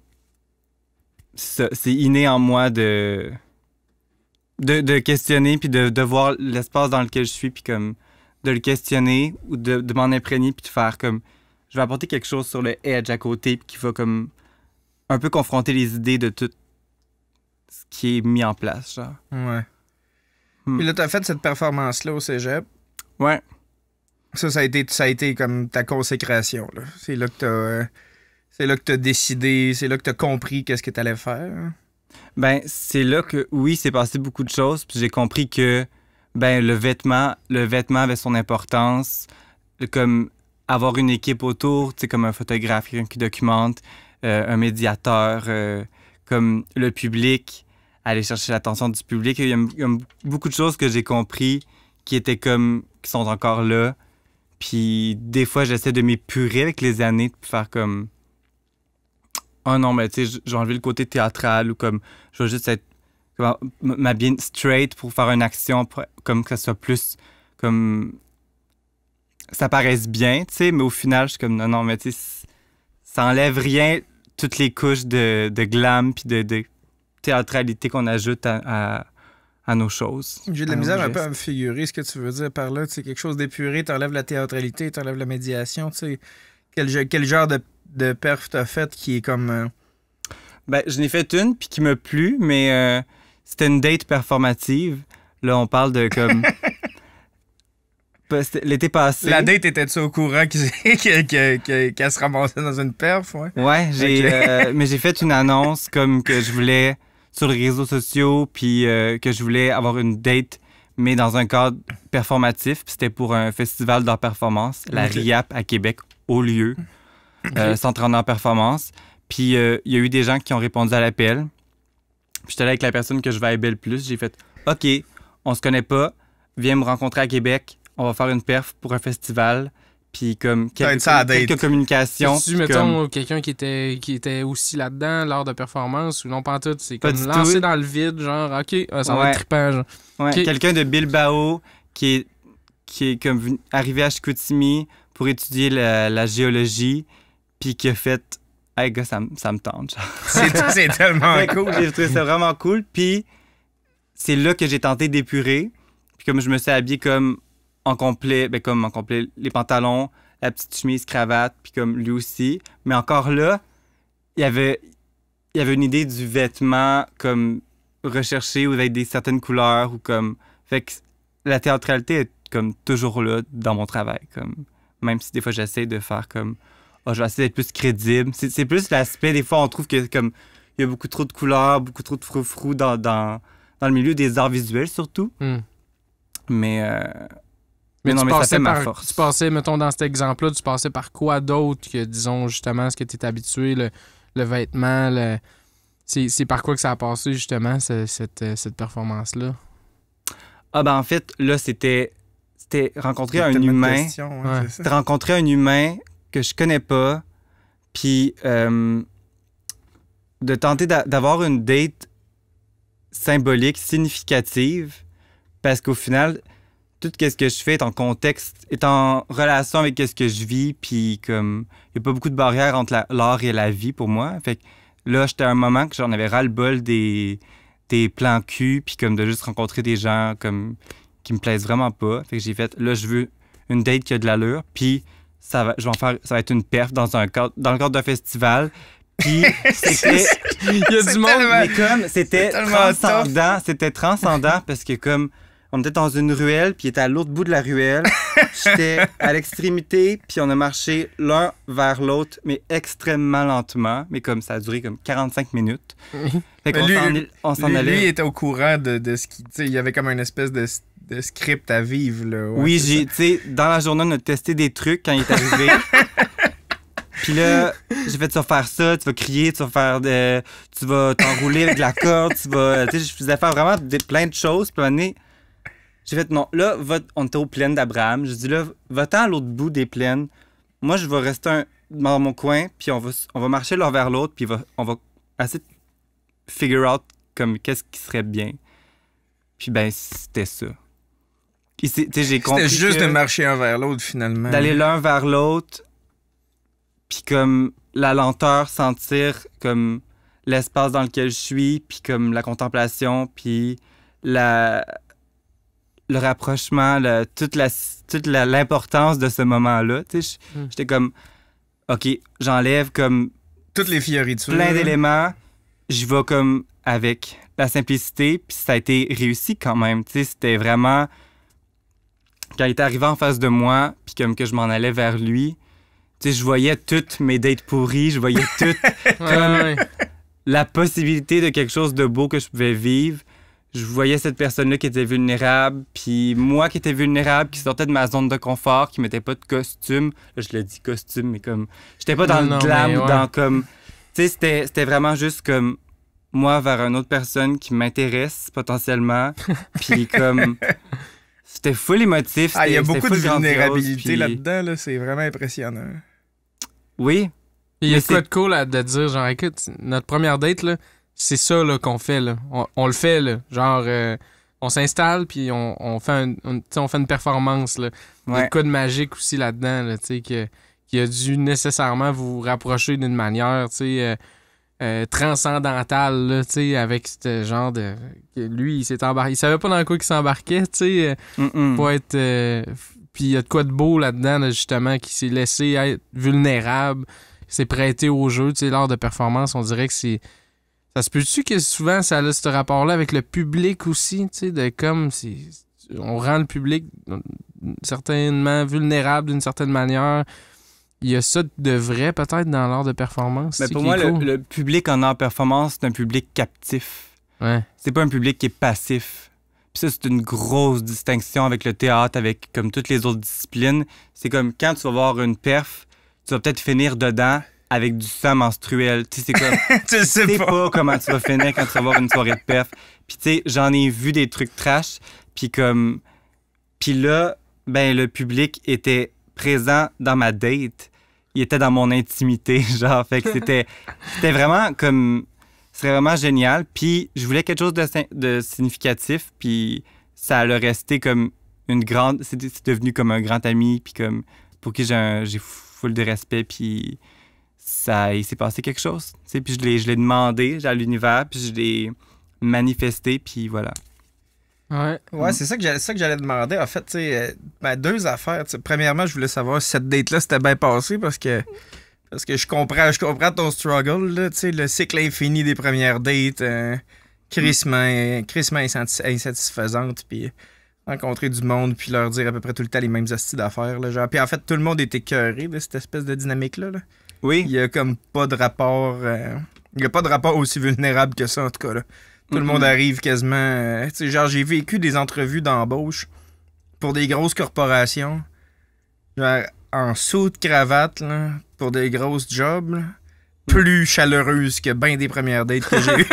c'est inné en moi de questionner, puis de voir l'espace dans lequel je suis, puis comme de le questionner ou de m'en imprégner, puis de faire comme je vais apporter quelque chose sur le edge à côté, puis qui va comme un peu confronter les idées de tout ce qui est mis en place, genre. Ouais. Puis là, t'as fait cette performance-là au cégep. Ouais. Ça a été comme ta consécration, là. C'est là que t'as décidé, c'est là que t'as compris qu'est-ce que t'allais faire. Ben, c'est là que, oui, c'est passé beaucoup de choses, puis j'ai compris que, ben, le vêtement avait son importance, comme avoir une équipe autour, tu sais, comme un photographe, quelqu'un qui documente, un médiateur, comme le public, aller chercher l'attention du public. Il y a beaucoup de choses que j'ai compris qui sont encore là. Puis des fois, j'essaie de m'épurer avec les années, de faire comme oh non, mais tu sais, j'ai enlevé le côté théâtral ou comme je vais juste être m'habiller straight pour faire une action, comme que ça soit plus comme ça paraisse bien, tu sais, mais au final, je suis comme non, mais tu sais, ça enlève rien, toutes les couches de glam puis de théâtralité qu'on ajoute à nos choses. J'ai de la misère un peu à me figurer ce que tu veux dire par là. Tu sais, quelque chose d'épuré, t'enlèves la théâtralité, t'enlèves la médiation. Tu sais, quel genre de perf t'as fait qui est comme... Ben, je n'ai fait une puis qui m'a plu, mais c'était une date performative. Là, on parle de comme... L'été passé... La date, était-tu au courant qu'elle se ramassait dans une perf? Ouais, mais j'ai fait une annonce comme que je voulais sur les réseaux sociaux, puis que je voulais avoir une date, mais dans un cadre performatif. Puis c'était pour un festival d'art performance, la RIAP à Québec, au lieu, Centre en art performance. Puis il y a eu des gens qui ont répondu à l'appel. Puis j'étais là avec la personne que je vibais le plus. J'ai fait « OK, on se connaît pas, viens me rencontrer à Québec. On va faire une perf pour un festival, puis comme quelques communications. Si tu mettons quelqu'un qui était aussi là-dedans, lors de performance, ou non pas tout, c'est comme lancé dans le vide, genre, OK, ça va être trippant, genre. Ouais, okay. Quelqu'un de Bilbao qui est comme arrivé à Chicoutimi pour étudier la géologie, puis qui a fait « Hey, gars, ça me tente. » C'est tellement cool. J'ai trouvé ça vraiment cool, puis c'est là que j'ai tenté d'épurer, puis comme je me suis habillé comme en complet, les pantalons, la petite chemise, cravate, puis comme lui aussi. Mais encore là, il y avait une idée du vêtement comme recherché ou avec certaines couleurs ou comme... Fait que la théâtralité est comme toujours là dans mon travail. Comme, même si des fois j'essaie de faire comme... je vais essayer d'être plus crédible. C'est plus l'aspect, des fois on trouve que comme il y a beaucoup trop de couleurs, beaucoup trop de froufrou dans le milieu des arts visuels surtout. Mais non, mais ça fait ma force. Tu passais, mettons, dans cet exemple-là, tu passais par quoi d'autre que, disons, justement, ce que tu es habitué, le vêtement, c'est par quoi que ça a passé, justement, cette performance-là? Ah, ben en fait, là, c'était rencontrer un humain. C'était rencontrer un humain que je connais pas, puis de tenter d'avoir une date symbolique, significative, parce qu'au final... Tout ce que je fais est en contexte, est en relation avec ce que je vis, puis comme il n'y a pas beaucoup de barrières entre l'art et la vie pour moi. Fait que là, j'étais à un moment que j'en avais ras-le-bol des plans cul, puis comme de juste rencontrer des gens comme qui me plaisent vraiment pas. Fait que j'ai fait, là, je veux une date qui a de l'allure, puis ça va être une perf dans le cadre d'un festival. Puis c'était... Il y a du monde, mais comme c'était transcendant parce que comme on était dans une ruelle, puis il était à l'autre bout de la ruelle. J'étais à l'extrémité, puis on a marché l'un vers l'autre, mais extrêmement lentement. Mais comme ça a duré comme 45 minutes. Fait qu'on on s'en allait. Lui était au courant de ce qu'il... Il y avait comme une espèce de script à vivre. Là. Ouais, oui, dans la journée, on a testé des trucs quand il est arrivé. Puis là, j'ai fait, tu vas faire ça, tu vas crier, tu vas t'enrouler avec la corde, je faisais faire vraiment plein de choses. Puis à un moment donné, J'ai fait, non, là, on était aux plaines d'Abraham. J'ai dit, là, va-t'en à l'autre bout des plaines. Moi, je vais rester dans mon coin, puis on va marcher l'un vers l'autre, puis on va essayer de figure out comme qu'est-ce qui serait bien. Puis ben, c'était ça. J'ai compris c'était juste de marcher un vers l'autre, finalement. D'aller l'un vers l'autre, puis comme la lenteur, sentir comme l'espace dans lequel je suis, puis comme la contemplation, puis le rapprochement, toute l'importance de ce moment-là. J'étais comme, OK, j'enlève comme toutes les fioritures. Plein d'éléments, j'y vais comme avec la simplicité, puis ça a été réussi quand même. C'était vraiment... Quand il est arrivé en face de moi, puis comme que je m'en allais vers lui, je voyais toutes mes dates pourries, je voyais toutes comme la possibilité de quelque chose de beau que je pouvais vivre. Je voyais cette personne-là qui était vulnérable, puis moi qui étais vulnérable, qui sortais de ma zone de confort, qui mettait pas de costume. Là, je le dis costume, mais comme... J'étais pas dans le glam ou dans comme... Tu sais, c'était vraiment juste comme moi vers une autre personne qui m'intéresse potentiellement, puis comme... C'était full émotif. Il y a beaucoup de vulnérabilité là-dedans, là, c'est vraiment impressionnant. Oui. Il y a quoi de cool de dire, genre, écoute, notre première date, là, c'est ça là, qu'on fait. Là. On le fait, là. Genre, on s'installe, puis on fait une performance. Là. Il y a quoi de magique aussi là-dedans, là, qui a dû nécessairement vous rapprocher d'une manière, transcendantale, là, avec ce genre de... Lui, il s'est embarqué. Il savait pas dans quoi il s'embarquait, pour être... Puis il y a de quoi de beau là-dedans, là, justement, qui s'est laissé être vulnérable, s'est prêté au jeu, lors de performance. On dirait que c'est... Ça se peut-tu que souvent, ça a ce rapport-là avec le public aussi, de comme... On rend le public certainement vulnérable d'une certaine manière. Il y a ça de vrai, peut-être, dans l'art de performance. Mais pour moi, le public en art performance, c'est un public captif. Ouais. C'est pas un public qui est passif. Puis ça, c'est une grosse distinction avec le théâtre, avec comme toutes les autres disciplines. C'est comme quand tu vas voir une perf, tu vas peut-être finir dedans avec du sang menstruel. Tu sais, c'est comme... tu sais pas comment tu vas finir quand tu vas voir une soirée de perf. Puis tu sais, j'en ai vu des trucs trash. Puis comme... Puis là, ben le public était présent dans ma date. Il était dans mon intimité, genre. Fait que c'était vraiment comme... C'était vraiment génial. Puis je voulais quelque chose de significatif. Puis ça a resté comme une grande... C'est devenu comme un grand ami. Puis comme... Pour qui j'ai full de respect. Puis il s'est passé quelque chose. Puis je l'ai demandé à l'univers. Puis je l'ai manifesté. Puis voilà. Ouais, c'est ça que j'allais demander. En fait, deux affaires. Premièrement, je voulais savoir si cette date-là s'était bien passée parce que je comprends ton struggle, là, le cycle infini des premières dates, crissement insatisfaisante, puis rencontrer du monde, puis leur dire à peu près tout le temps les mêmes hosties d'affaires. Là, genre. Puis en fait, tout le monde est écœuré de cette espèce de dynamique-là. Là. Oui. Il y a comme pas de rapport... il y a pas de rapport aussi vulnérable que ça, en tout cas, là. Tout le monde arrive quasiment... genre, j'ai vécu des entrevues d'embauche pour des grosses corporations, genre en sous de cravate, là, pour des grosses jobs, là, plus chaleureuses que bien des premières dates que j'ai eues.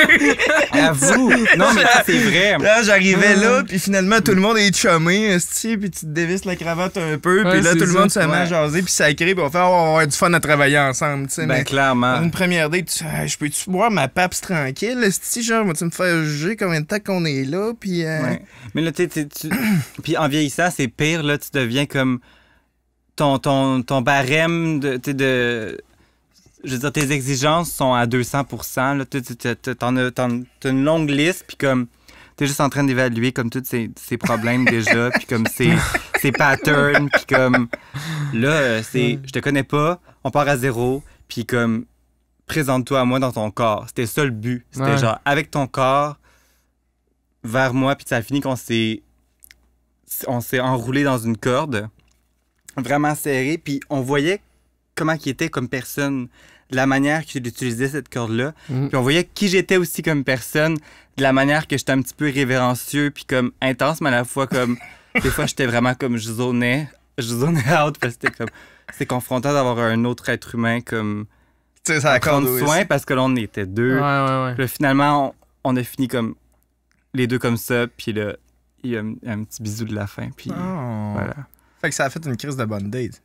Avoue! Non, mais c'est vrai. Là, j'arrivais là, puis finalement, tout le monde est chumé, puis tu te dévisses la cravate un peu, puis là, tout le monde se met à jaser, puis sacré, puis on va avoir du fun à travailler ensemble, tu sais. Ben, clairement. Dans une première date, je peux-tu boire ma PAPS tranquille, genre, vas-tu me faire juger combien de temps qu'on est là, puis... Ouais. Mais là, tu puis en vieillissant, c'est pire, là, tu deviens comme ton barème de je veux dire, tes exigences sont à 200%. Là, t'as une longue liste, puis comme t'es juste en train d'évaluer comme tous ces problèmes déjà, puis comme ces patterns, puis comme là, je te connais pas, on part à zéro, puis comme présente-toi à moi dans ton corps. C'était ça le but. C'était genre avec ton corps vers moi, puis ça a fini qu'on s'est enroulé dans une corde vraiment serrée, puis on voyait comment il était comme personne, de la manière qu'il utilisait cette corde-là. Puis on voyait qui j'étais aussi comme personne, de la manière que j'étais un petit peu révérencieux, puis comme intense, mais à la fois comme... des fois, j'étais vraiment comme... Je zonais out, parce que c'était comme... C'est confrontant d'avoir un autre être humain comme... Tu sais, ça accorde prendre soin, parce que là, on était deux. Ouais. Puis là, finalement, on a fini comme... Les deux comme ça, puis là... il y a un petit bisou de la fin, puis voilà. Fait que ça a fait une crise de bonne date.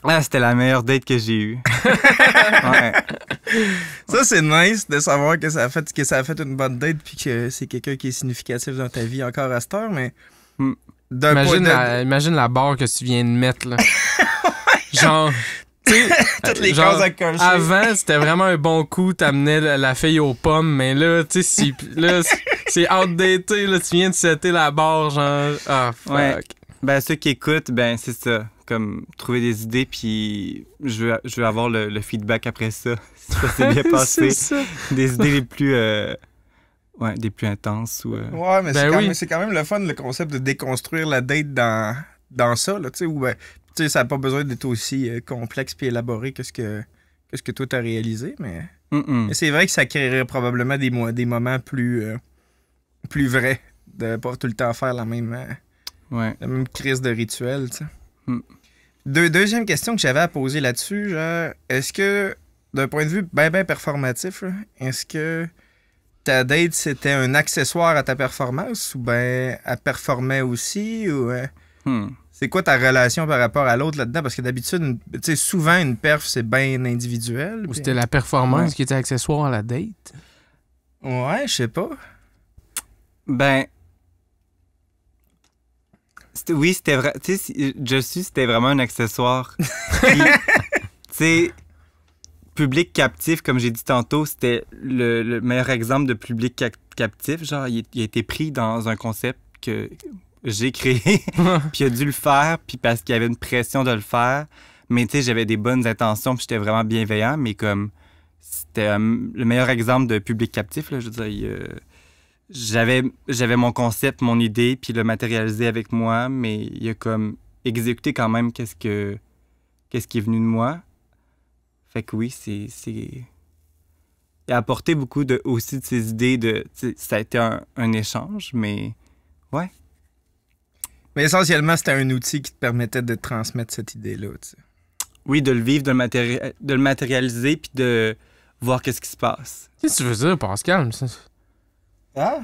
Ah, c'était la meilleure date que j'ai eue. Ouais. Ça, c'est nice de savoir que ça a fait une bonne date puis que c'est quelqu'un qui est significatif dans ta vie encore à cette heure, mais... Imagine la barre que tu viens de mettre, là. Genre... Toutes les cases à cocher. Avant, c'était vraiment un bon coup, t'amenais la fille aux pommes, mais là, tu sais, c'est outdated, là, tu viens de setter la barre, genre... Ah, fuck. Ouais. Ben, ceux qui écoutent, ben, c'est ça. Comme, trouver des idées, puis je veux avoir le feedback après ça. Si ça s'est bien passé. C'est ça. Des idées des plus intenses. Ou, Ouais, mais c'est quand même le fun, le concept de déconstruire la date dans ça, là, tu sais, où tu sais, ça n'a pas besoin d'être aussi complexe puis élaboré que ce que toi t'as réalisé, mais c'est vrai que ça créerait probablement des moments plus vrais, de pas tout le temps faire la même crise de rituel, tu sais. Deuxième question que j'avais à poser là-dessus, genre, est-ce que, d'un point de vue bien performatif, là, est-ce que ta date, c'était un accessoire à ta performance ou bien elle performait aussi ou... C'est quoi ta relation par rapport à l'autre là-dedans? Parce que d'habitude, tu sais, souvent, une perf, c'est bien individuel. Ou c'était la performance qui était accessoire à la date? Ouais, je sais pas. Ben... C'était vrai. Tu sais, c'était vraiment un accessoire. Puis, tu sais, public captif, comme j'ai dit tantôt, c'était le meilleur exemple de public captif. Genre, il a été pris dans un concept que j'ai créé, puis il a dû le faire, puis parce qu'il y avait une pression de le faire. Mais tu sais, j'avais des bonnes intentions, puis j'étais vraiment bienveillant, mais comme c'était le meilleur exemple de public captif, là, je veux dire, j'avais mon concept, mon idée, puis le matérialiser avec moi, mais il a comme exécuté quand même qu'est-ce qui est venu de moi. Fait que oui, c'est... Il a apporté beaucoup aussi de ses idées, ça a été un échange, mais ouais. Mais essentiellement, c'était un outil qui te permettait de transmettre cette idée-là, tu sais. Oui, de le vivre, de le matérialiser, puis de voir qu'est-ce qui se passe. Qu'est-ce que tu veux dire, Pascal? Ah?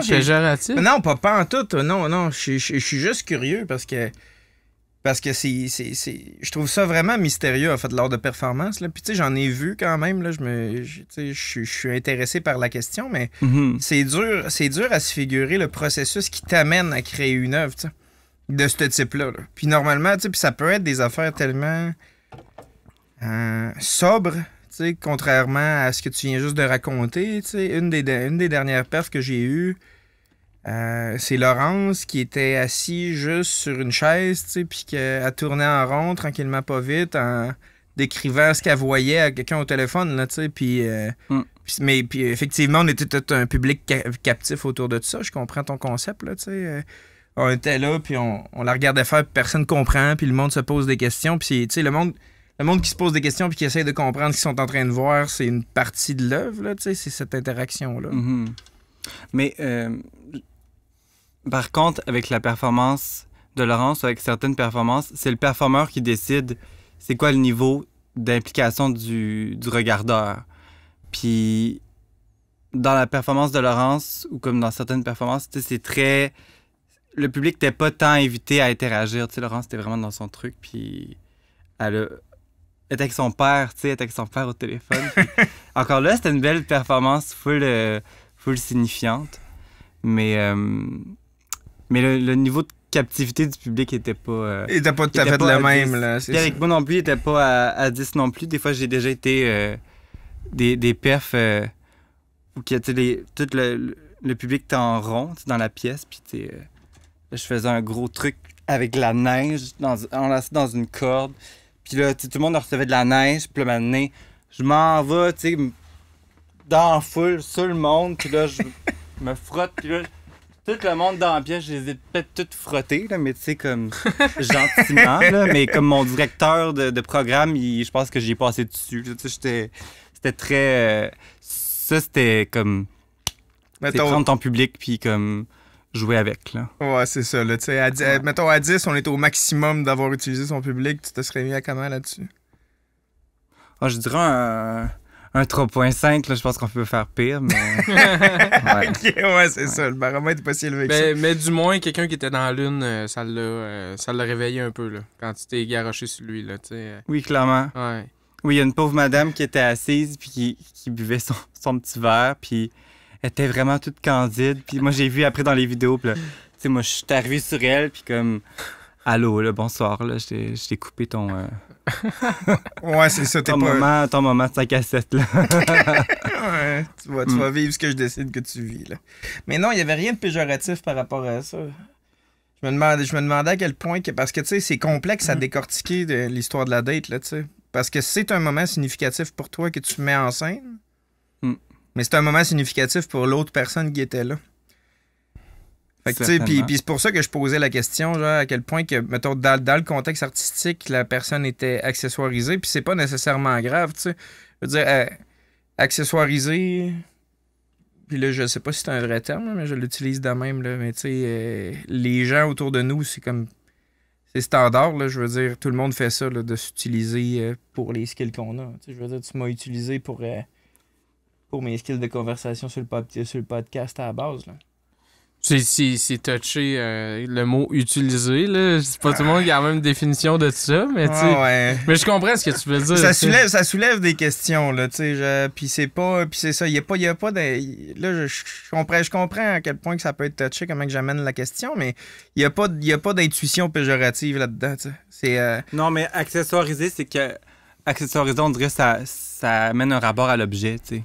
Péjoratif? Non, pas en tout. Non, je suis juste curieux parce que je trouve ça vraiment mystérieux, en fait, lors de performance. Là. Puis, tu sais, j'en ai vu quand même. Là, je suis intéressé par la question, mais c'est dur à se figurer le processus qui t'amène à créer une œuvre, tu sais, de ce type-là. Là. Puis, normalement, tu sais, ça peut être des affaires tellement sobres, tu sais, contrairement à ce que tu viens juste de raconter. Tu sais, une des dernières perfs que j'ai eues, c'est Laurence qui était assis juste sur une chaise, tu sais, puis qu'elle tournait en rond, tranquillement pas vite, en décrivant ce qu'elle voyait à quelqu'un au téléphone, là, tu sais, puis effectivement, on était tout un public captif autour de ça, je comprends ton concept, là, tu sais. On était là, puis on la regardait faire, puis personne comprend, puis le monde se pose des questions, puis tu sais, le monde qui se pose des questions puis qui essaie de comprendre ce qu'ils sont en train de voir, c'est une partie de l'œuvre, là, tu sais, c'est cette interaction-là. Mais... Par contre, avec la performance de Laurence, avec certaines performances, c'est le performeur qui décide c'est quoi le niveau d'implication du regardeur. Puis, dans la performance de Laurence, ou comme dans certaines performances, c'est très... Le public n'était pas tant invité à interagir. Tu sais, Laurence était vraiment dans son truc, puis elle était avec son père, tu sais, elle était avec son père au téléphone. Puis, encore là, c'était une belle performance full signifiante. Mais le niveau de captivité du public était pas... il était pas tout à fait le même, là. Puis avec moi non plus, il était pas à 10 non plus. Des fois, j'ai déjà été des perfs où tout le public était en rond dans la pièce. Puis je faisais un gros truc avec de la neige, enlacé dans une corde. Puis là, tout le monde recevait de la neige. Puis là, maintenant, je m'en vais, tu sais, dans la foule, sur le monde. Puis là, je me frotte. Puis là... Tout le monde dans la pièce, je les ai peut-être toutes frottées, là, mais tu sais, comme gentiment, là, mais comme mon directeur de programme, je pense que j'y ai passé dessus. Tu sais, c'était très... ça, c'était comme... prendre ton public puis comme jouer avec, là. Ouais, c'est ça, là. Tu sais, mettons, à 10, on est au maximum d'avoir utilisé son public. Tu te serais mis à comment là-dessus? Je dirais un 3.5, là, je pense qu'on peut faire pire, mais... ouais. Ok, ouais, c'est ça. Le baromètre n'est pas si élevé que ça. Mais du moins, quelqu'un qui était dans la lune, ça l'a réveillé un peu, là, quand tu t'es garoché sur lui, là, tu sais. Oui, clairement. Ouais. Oui, il y a une pauvre madame qui était assise puis qui buvait son petit verre, puis elle était vraiment toute candide. Puis moi, j'ai vu après dans les vidéos, puis là, tu sais, moi, je suis arrivé sur elle, puis comme... Allô, là, bonsoir, là, je t'ai coupé ton... Ouais, c'est ça, t'es ton pas... moment de 5 à 7, là. Ouais, tu vas vivre ce que je décide que tu vis, là. Mais non, il n'y avait rien de péjoratif par rapport à ça. Je me demandais à quel point... Parce que, tu sais, c'est complexe à décortiquer de l'histoire de la date, là, tu sais. Parce que c'est un moment significatif pour toi que tu mets en scène, mais c'est un moment significatif pour l'autre personne qui était là. Fait que, tu sais, puis c'est pour ça que je posais la question, genre, à quel point que, mettons, dans le contexte artistique, la personne était accessoirisée, puis c'est pas nécessairement grave, tu sais. Je veux dire, accessoirisée, puis là, je sais pas si c'est un vrai terme, là, mais je l'utilise de même, là, mais tu sais, les gens autour de nous, c'est comme... C'est standard, là, je veux dire, tout le monde fait ça, là, de s'utiliser pour les skills qu'on a. Tu sais, je veux dire, tu m'as utilisé pour mes skills de conversation sur le podcast à la base, là. C'est touché le mot utiliser, là. C'est pas tout le monde qui a la même définition de ça, mais tu sais. Ouais. Mais je comprends ce que tu veux dire. Ça soulève des questions, là, tu sais. Puis c'est ça. Il y a pas de. Là, je comprends à quel point que ça peut être touché, comment que j'amène la question, mais il y a pas d'intuition péjorative là-dedans, tu sais. Non, mais accessoiriser, c'est que. Accessoiriser, on dirait que ça amène un rapport à l'objet, tu sais.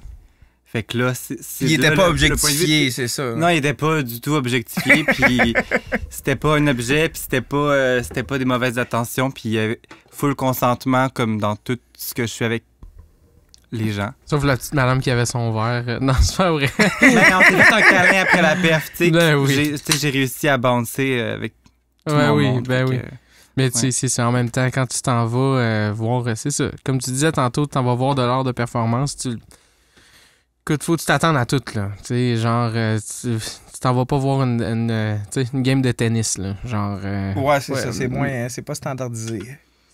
Fait que là, il était pas objectifié, c'est ça. Non, il était pas du tout objectifié, puis c'était pas un objet, puis c'était pas des mauvaises attentions, puis il y avait full consentement comme dans tout ce que je suis avec les gens. Sauf la petite madame qui avait son verre. Non, c'est pas vrai. Mais on s'est fait un câlin après la perf, tu sais. Ben oui. J'ai réussi à bouncer avec tout ben mon oui, monde. Ben oui. Mais tu sais, ouais. c'est ça. En même temps, quand tu t'en vas voir, c'est ça. Comme tu disais tantôt, tu t'en vas voir de l'art de performance, écoute, faut que tu t'attendes à tout, là. Tu sais, genre, tu t'en vas pas voir une game de tennis, là. Genre... ouais, c'est ça. C'est moins... C'est pas standardisé.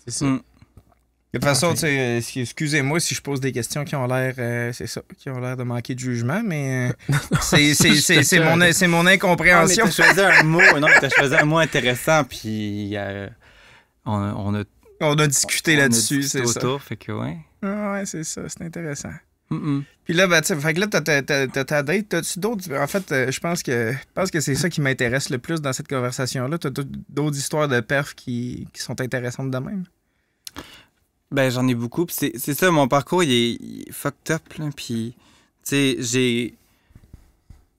C'est ça. De toute façon, tu sais, excusez-moi si je pose des questions qui ont l'air... c'est ça, qui ont l'air de manquer de jugement, mais... c'est mon incompréhension. Non, mais t'as choisi un mot intéressant, puis on a discuté là-dessus, c'est ça. Autour, fait que ouais. Ah ouais, c'est ça, c'est intéressant. Puis là, ben, tu sais, fait que là, t'as ta date, t'as-tu d'autres... En fait, je pense que c'est ça qui m'intéresse le plus dans cette conversation-là. T'as d'autres histoires de perf qui sont intéressantes de même? Ben, j'en ai beaucoup. Puis c'est ça, mon parcours, il est fucked up, là. Puis, tu sais,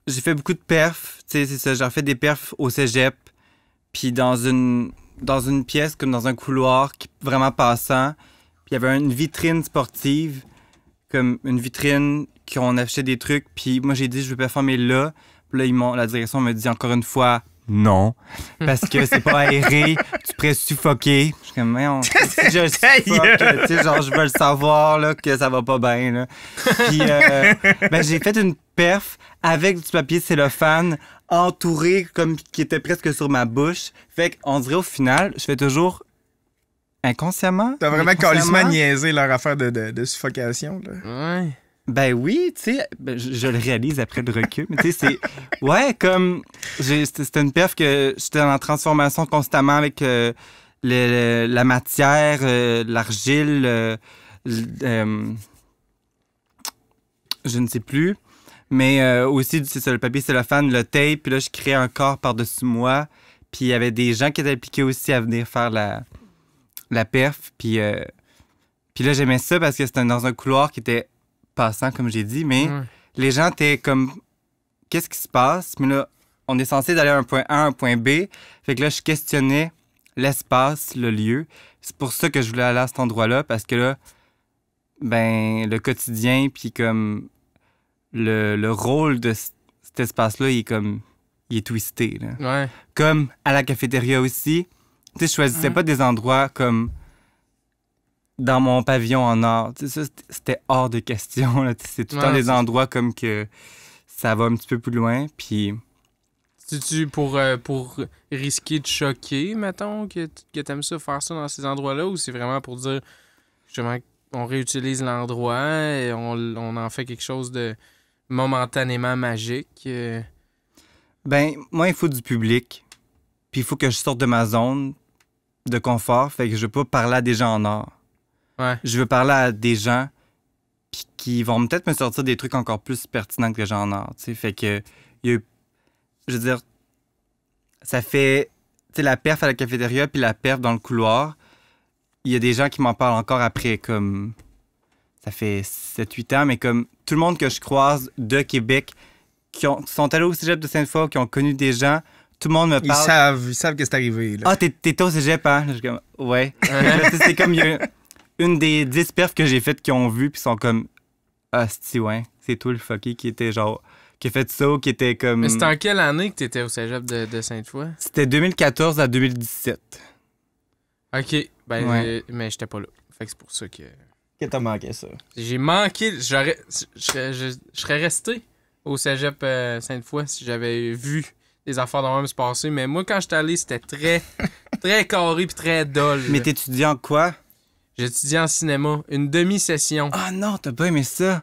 j'ai fait beaucoup de perfs. Tu sais, c'est ça, j'ai fait des perfs au cégep. Puis dans une pièce, comme dans un couloir, vraiment passant. Puis il y avait une vitrine sportive, comme une vitrine qu'on affichait des trucs. Puis moi, j'ai dit, je veux performer là. Puis là, la direction me dit encore une fois, non. Parce que c'est pas aéré, tu pourrais suffoquer. Je suis comme, mais si je suffoque, tu sais, genre, je veux le savoir, là, que ça va pas bien, là. Puis, ben, j'ai fait une perf avec du papier cellophane entouré comme qui était presque sur ma bouche. Fait qu'on dirait au final, je fais toujours inconsciemment. T'as vraiment calissement niaisé leur affaire de suffocation, là. Ouais. Ben oui, tu sais, je le réalise après le recul, mais tu sais, c'est... Ouais, comme... C'était une perf que j'étais en transformation constamment avec la matière, l'argile, je ne sais plus. Mais aussi, c'est ça, le papier cellophane, le tape, puis là, je créais un corps par-dessus moi. Puis il y avait des gens qui étaient impliqués aussi à venir faire la perf. Puis là, j'aimais ça parce que c'était dans un couloir qui était passant, comme j'ai dit, mais les gens étaient comme, qu'est-ce qui se passe? Mais là, on est censé d'aller à un point A, un point B. Fait que là, je questionnais l'espace, le lieu. C'est pour ça que je voulais aller à cet endroit-là, parce que là, ben, le quotidien, puis comme le rôle de cet espace-là, il est twisté, là. Ouais. Comme à la cafétéria aussi. Tu sais, je choisissais pas des endroits comme dans mon pavillon en or. Tu sais, ça, c'était hors de question, là. C'est tout le temps des endroits comme que ça va un petit peu plus loin, puis... C'est-tu pour risquer de choquer, mettons, que t'aimes ça, faire ça dans ces endroits-là, ou c'est vraiment pour dire, justement, on réutilise l'endroit et on en fait quelque chose de momentanément magique. Ben, moi, il faut du public. Puis il faut que je sorte de ma zone de confort. Fait que je veux pas parler à des gens en or. Ouais. Je veux parler à des gens qui vont peut-être me sortir des trucs encore plus pertinents que les gens en or. T'sais. Fait que, je veux dire, ça fait, la perf à la cafétéria puis la perf dans le couloir. Il y a des gens qui m'en parlent encore après, comme, ça fait 7-8 ans, mais comme tout le monde que je croise de Québec, qui sont allés au cégep de Sainte-Foy, qui ont connu des gens, tout le monde me parle. Ils savent que c'est arrivé. Là. Ah, t'étais au cégep, hein? Là, je suis comme, ouais. Là, c'est comme, il y a une des 10 perfs que j'ai faites qui ont vu, puis sont comme, ah, ouais, c'est toi le fucké qui était genre, qui a fait ça, qui était comme. Mais c'était en quelle année que t'étais au cégep de Sainte-Foy? C'était 2014 à 2017. OK. Ben, Ouais. mais j'étais pas là. Fait que c'est pour ça que. Que t'as manqué ça? J'ai manqué. Je serais resté au cégep Sainte-Foy si j'avais vu des affaires de même se passer. Mais moi, quand j'étais allé, c'était très, très carré puis très dole. Mais t'étudiais en quoi? J'étudiais en cinéma. Une demi-session. Ah non, t'as pas aimé ça?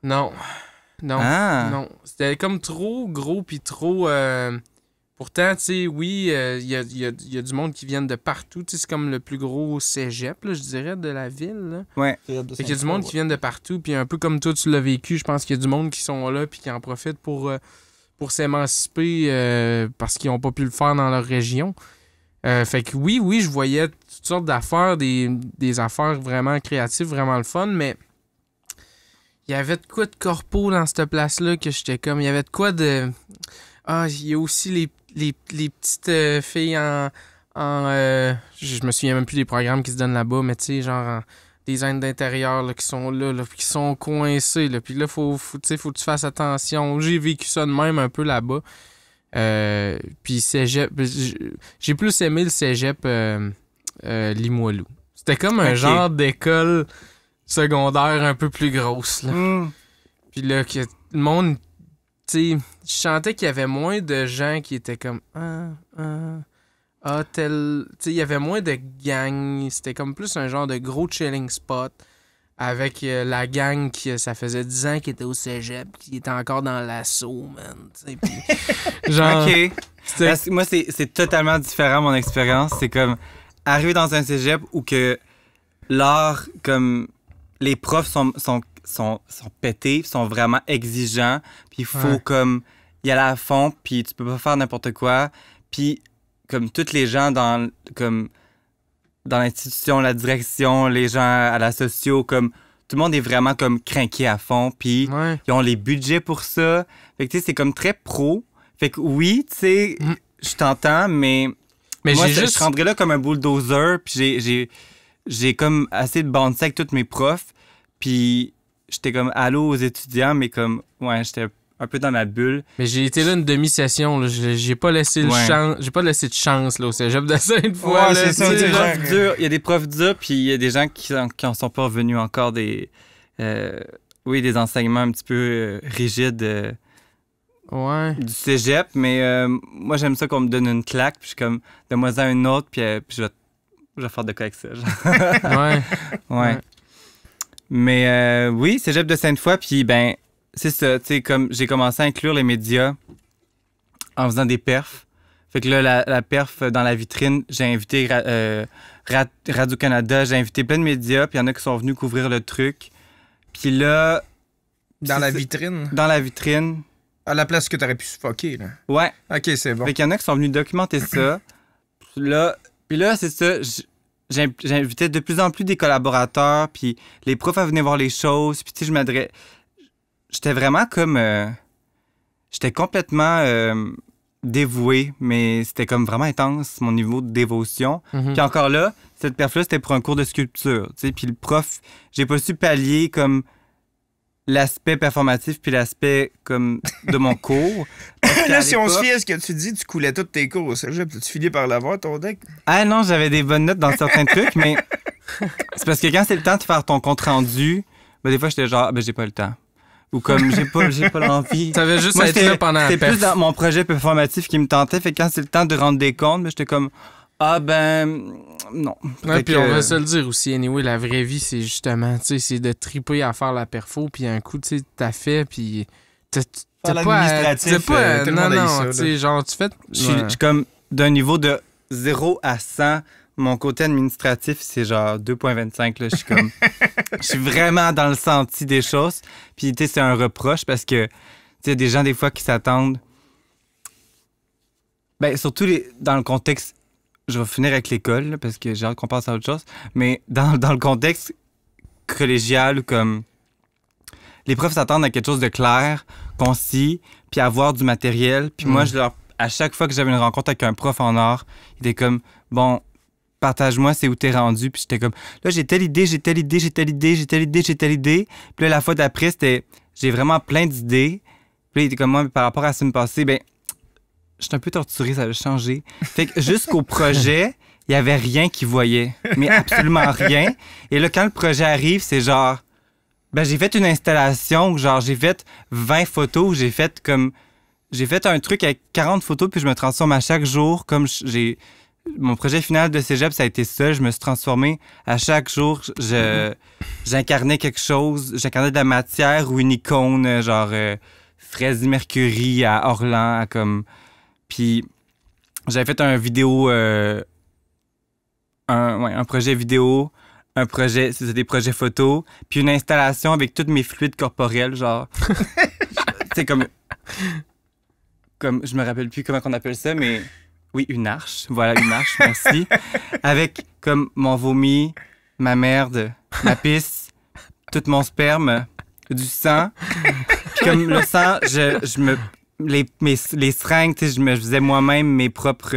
Non. Non. Ah. Non. C'était comme trop gros puis trop. Pourtant, tu sais, oui, il y a du monde qui vient de partout. Tu sais, c'est comme le plus gros cégep, là, je dirais, de la ville. Là. Ouais. Fait qu'il y a du monde qui vient de partout. Puis un peu comme toi, tu l'as vécu, je pense qu'il y a du monde qui sont là puis qui en profitent pour s'émanciper parce qu'ils n'ont pas pu le faire dans leur région. Fait que oui, je voyais toutes sortes d'affaires, des affaires vraiment créatives, vraiment le fun, mais il y avait de quoi de corpo dans cette place-là que j'étais comme... Il y avait de quoi de... Ah, il y a aussi les petites filles en je me souviens même plus des programmes qui se donnent là-bas, mais tu sais, genre en design d'intérieur là, qui sont là, qui sont coincés. Là. Puis là, faut que tu fasses attention. J'ai vécu ça de même un peu là-bas. Puis cégep, j'ai plus aimé le cégep Limoilou. C'était comme un genre d'école secondaire un peu plus grosse. Là. Puis là, que le monde, tu sais, je sentais qu'il y avait moins de gens qui étaient comme tel. Tu sais, il y avait moins de gang. C'était comme plus un genre de gros chilling spot. Avec la gang qui, ça faisait 10 ans qu'ils étaient au cégep, qui était encore dans l'assaut, man. Pis, genre, OK. Moi, c'est totalement différent, mon expérience. C'est comme arriver dans un cégep où que l'art, comme les profs sont pétés, sont vraiment exigeants, puis il faut comme y aller à fond, puis tu peux pas faire n'importe quoi. Puis comme tous les gens dans l'institution, la direction, les gens à la socio, comme tout le monde est vraiment comme craqué à fond, puis ils ont les budgets pour ça. Fait que tu sais, c'est comme très pro. Fait que oui, tu sais, je t'entends, mais moi, je rendrais là comme un bulldozer, puis j'ai comme assez de bande avec tous mes profs, puis j'étais comme allô aux étudiants, mais comme, j'étais un peu dans ma bulle. Mais j'ai été là une demi-session, là. J'ai pas laissé j'ai pas laissé de chance là, au cégep de Sainte-Foy. Ouais, c'est ça. Il y a des profs durs, puis il y a des gens qui en sont pas revenus encore des enseignements un petit peu rigides du cégep, mais moi j'aime ça qu'on me donne une claque, puis je suis comme, donne-moi ça une autre, puis je vais faire de quoi avec ça. Ouais. Mais oui, cégep de Sainte-Foy, puis ben, c'est ça, tu sais, comme j'ai commencé à inclure les médias en faisant des perfs. Fait que là, la perf dans la vitrine, j'ai invité Radio-Canada, j'ai invité plein de médias, puis il y en a qui sont venus couvrir le truc. Puis là... Dans la vitrine? Dans la vitrine. À la place que t'aurais pu suffoquer, là. Ouais. OK, c'est bon. Fait qu'il y en a qui sont venus documenter ça. Puis là, c'est ça, j'invitais de plus en plus des collaborateurs, puis les profs venaient voir les choses, puis tu sais, j'étais vraiment comme... j'étais complètement dévoué, mais c'était comme vraiment intense, mon niveau de dévotion. Puis encore là, cette perf-là, c'était pour un cours de sculpture, tu sais, puis le prof, j'ai pas su pallier comme l'aspect performatif puis l'aspect comme de mon cours. Là, si on se fie à ce que tu dis, tu coulais tous tes cours au cégep, tu finis par l'avoir, ton deck? Ah non, j'avais des bonnes notes dans certains trucs, mais c'est parce que quand c'est le temps de faire ton compte-rendu, ben, des fois, j'étais genre, ben, j'ai pas le temps. Ou comme, j'ai pas l'envie. T'avais juste à être là pendant la C'était perf. plus dans mon projet performatif qui me tentait, fait que quand c'est le temps de rendre des comptes, ben, j'étais comme, Ah ben, non. Ouais, puis on va se le dire aussi, anyway, la vraie vie, c'est justement, tu sais, c'est de triper à faire la perfo, puis un coup, tu sais, t'as fait, puis t'as l'administratif, pas... tout le non, monde a eu non, ça, tu sais, genre, tu fais... Je suis comme d'un niveau de 0 à 100. Mon côté administratif, c'est genre 2,25. Là. Je suis comme... je suis vraiment dans le senti des choses. Puis, tu sais, c'est un reproche parce que, tu sais, il y a des gens, des fois, qui s'attendent... Ben, surtout dans le contexte... Je vais finir avec l'école, là, parce que j'ai hâte qu'on passe à autre chose. Mais dans le contexte collégial, comme... Les profs s'attendent à quelque chose de clair, concis, puis avoir du matériel. Puis moi, à chaque fois que j'avais une rencontre avec un prof en art, il était comme, bon, partage-moi, c'est où t'es rendu. Puis j'étais comme, là, j'ai telle idée. Puis là, la fois d'après, c'était, j'ai vraiment plein d'idées. Puis là, il était comme, moi, mais par rapport à la semaine passée, ben, j'étais un peu torturé, ça a changé. Fait que jusqu'au projet, il y avait rien qui voyait. Mais absolument rien. Et là, quand le projet arrive, c'est genre, ben, j'ai fait une installation où, genre, j'ai fait 20 photos, j'ai fait un truc avec 40 photos, puis je me transforme à chaque jour. Comme mon projet final de cégep, ça a été ça. Je me suis transformé à chaque jour. J'incarnais quelque chose. J'incarnais de la matière ou une icône, genre Freddie Mercury à Orlan. Puis j'avais fait un vidéo, un projet vidéo, c'est des projets photos, puis une installation avec tous mes fluides corporels, genre. C'est comme, je me rappelle plus comment on appelle ça, mais oui, une arche. Voilà, une arche, merci. Avec comme mon vomi, ma merde, ma pisse, tout mon sperme, du sang. Puis comme le sang, les seringues, tu sais, je me faisais moi-même mes propres...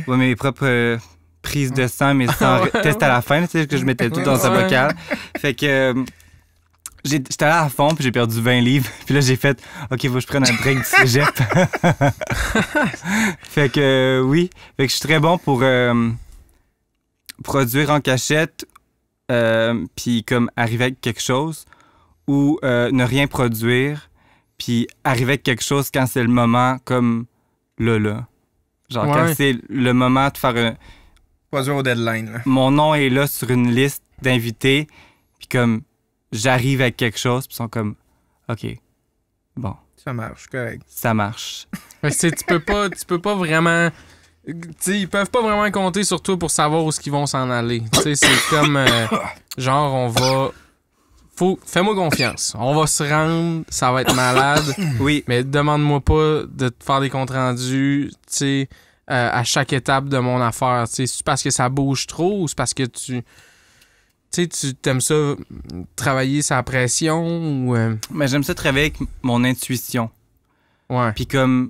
mes propres prises de sang, mes tests à la fin, tu sais, que je mettais tout dans un bocal. Fait que... J'étais allé à fond, puis j'ai perdu 20 livres. Puis là, j'ai fait, OK, faut que je prenne un break du cégep. Fait que, oui. Fait que je suis très bon pour produire en cachette, puis comme arriver avec quelque chose, ou ne rien produire, puis arriver avec quelque chose quand c'est le moment, comme là. Genre, quand c'est le moment de faire produire au deadline. Là. Mon nom est là sur une liste d'invités, puis comme... J'arrive avec quelque chose, puis ils sont comme, OK, bon. Ça marche, correct. Ça marche. Tu peux pas vraiment... T'sais, ils peuvent pas vraiment compter sur toi pour savoir où ils vont s'en aller. T'sais, c'est comme, genre, on va... Fais-moi confiance. On va se rendre, ça va être malade. Oui. Mais demande-moi pas de te faire des comptes rendus, à chaque étape de mon affaire. C'est parce que ça bouge trop ou c'est parce que tu t'aimes ça travailler sa pression ou... Mais j'aime ça travailler avec mon intuition. Ouais. Puis comme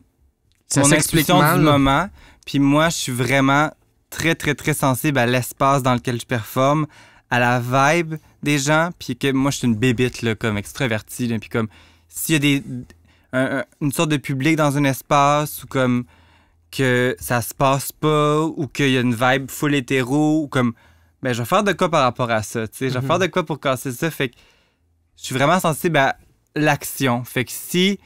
ça mon s'explique intuition mal, du moment. Puis moi, je suis vraiment très, très, très sensible à l'espace dans lequel je performe, à la vibe des gens. Puis que moi, je suis une bébite, là, comme extravertie. Là, puis comme s'il y a une sorte de public dans un espace ou comme que ça se passe pas ou qu'il y a une vibe full hétéro ou comme... Ben, je vais faire de quoi par rapport à ça, tu sais. Je vais faire de quoi pour casser ça. Fait que je suis vraiment sensible à l'action. Fait que si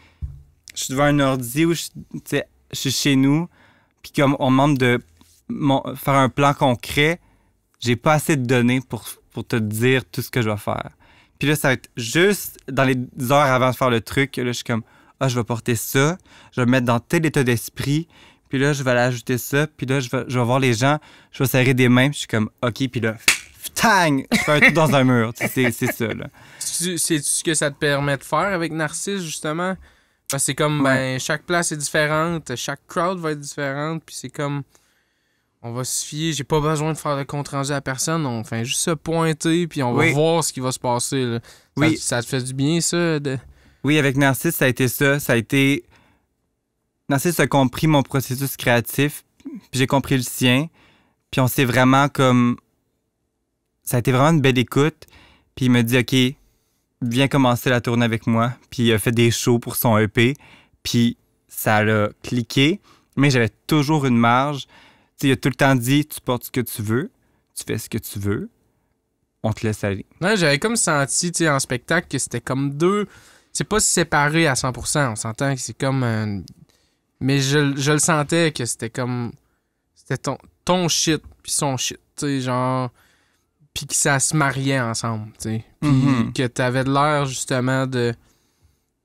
je suis devant un ordi ou je suis chez nous, puis comme on me demande de faire un plan concret, j'ai pas assez de données pour te dire tout ce que je vais faire. Puis là, ça va être juste dans les heures avant de faire le truc. Là, je suis comme, je vais porter ça, je vais me mettre dans tel état d'esprit. Puis là, je vais aller ajouter ça. Puis là, je vais voir les gens. Je vais serrer des mains. Puis je suis comme, OK. Puis là, tang! Je fais un trou dans un mur. C'est ça, là. C'est ce que ça te permet de faire avec Narcisse, justement? Parce que c'est comme, ben, chaque place est différente. Chaque crowd va être différente. Puis c'est comme, on va se fier. J'ai pas besoin de faire de compte rendu à personne. On fait juste se pointer. Puis on va voir ce qui va se passer, là. Ça te fait du bien, ça? Oui, avec Narcisse, ça a été ça. Ça a été... Narcisse a compris mon processus créatif, puis j'ai compris le sien, puis on s'est vraiment comme... Ça a été vraiment une belle écoute, puis il m'a dit « OK, viens commencer la tournée avec moi », puis il a fait des shows pour son EP, puis ça l'a cliqué, mais j'avais toujours une marge. Tu sais, il a tout le temps dit « Tu portes ce que tu veux, tu fais ce que tu veux, on te laisse aller ». Ouais, j'avais comme senti, tu sais, en spectacle, que c'était comme deux... C'est pas séparé à 100%, on s'entend que c'est comme... Mais je le sentais que c'était comme... C'était ton shit puis son shit, tu sais, genre, puis que ça se mariait ensemble, tu sais, puis que t'avais de l'air, justement, de...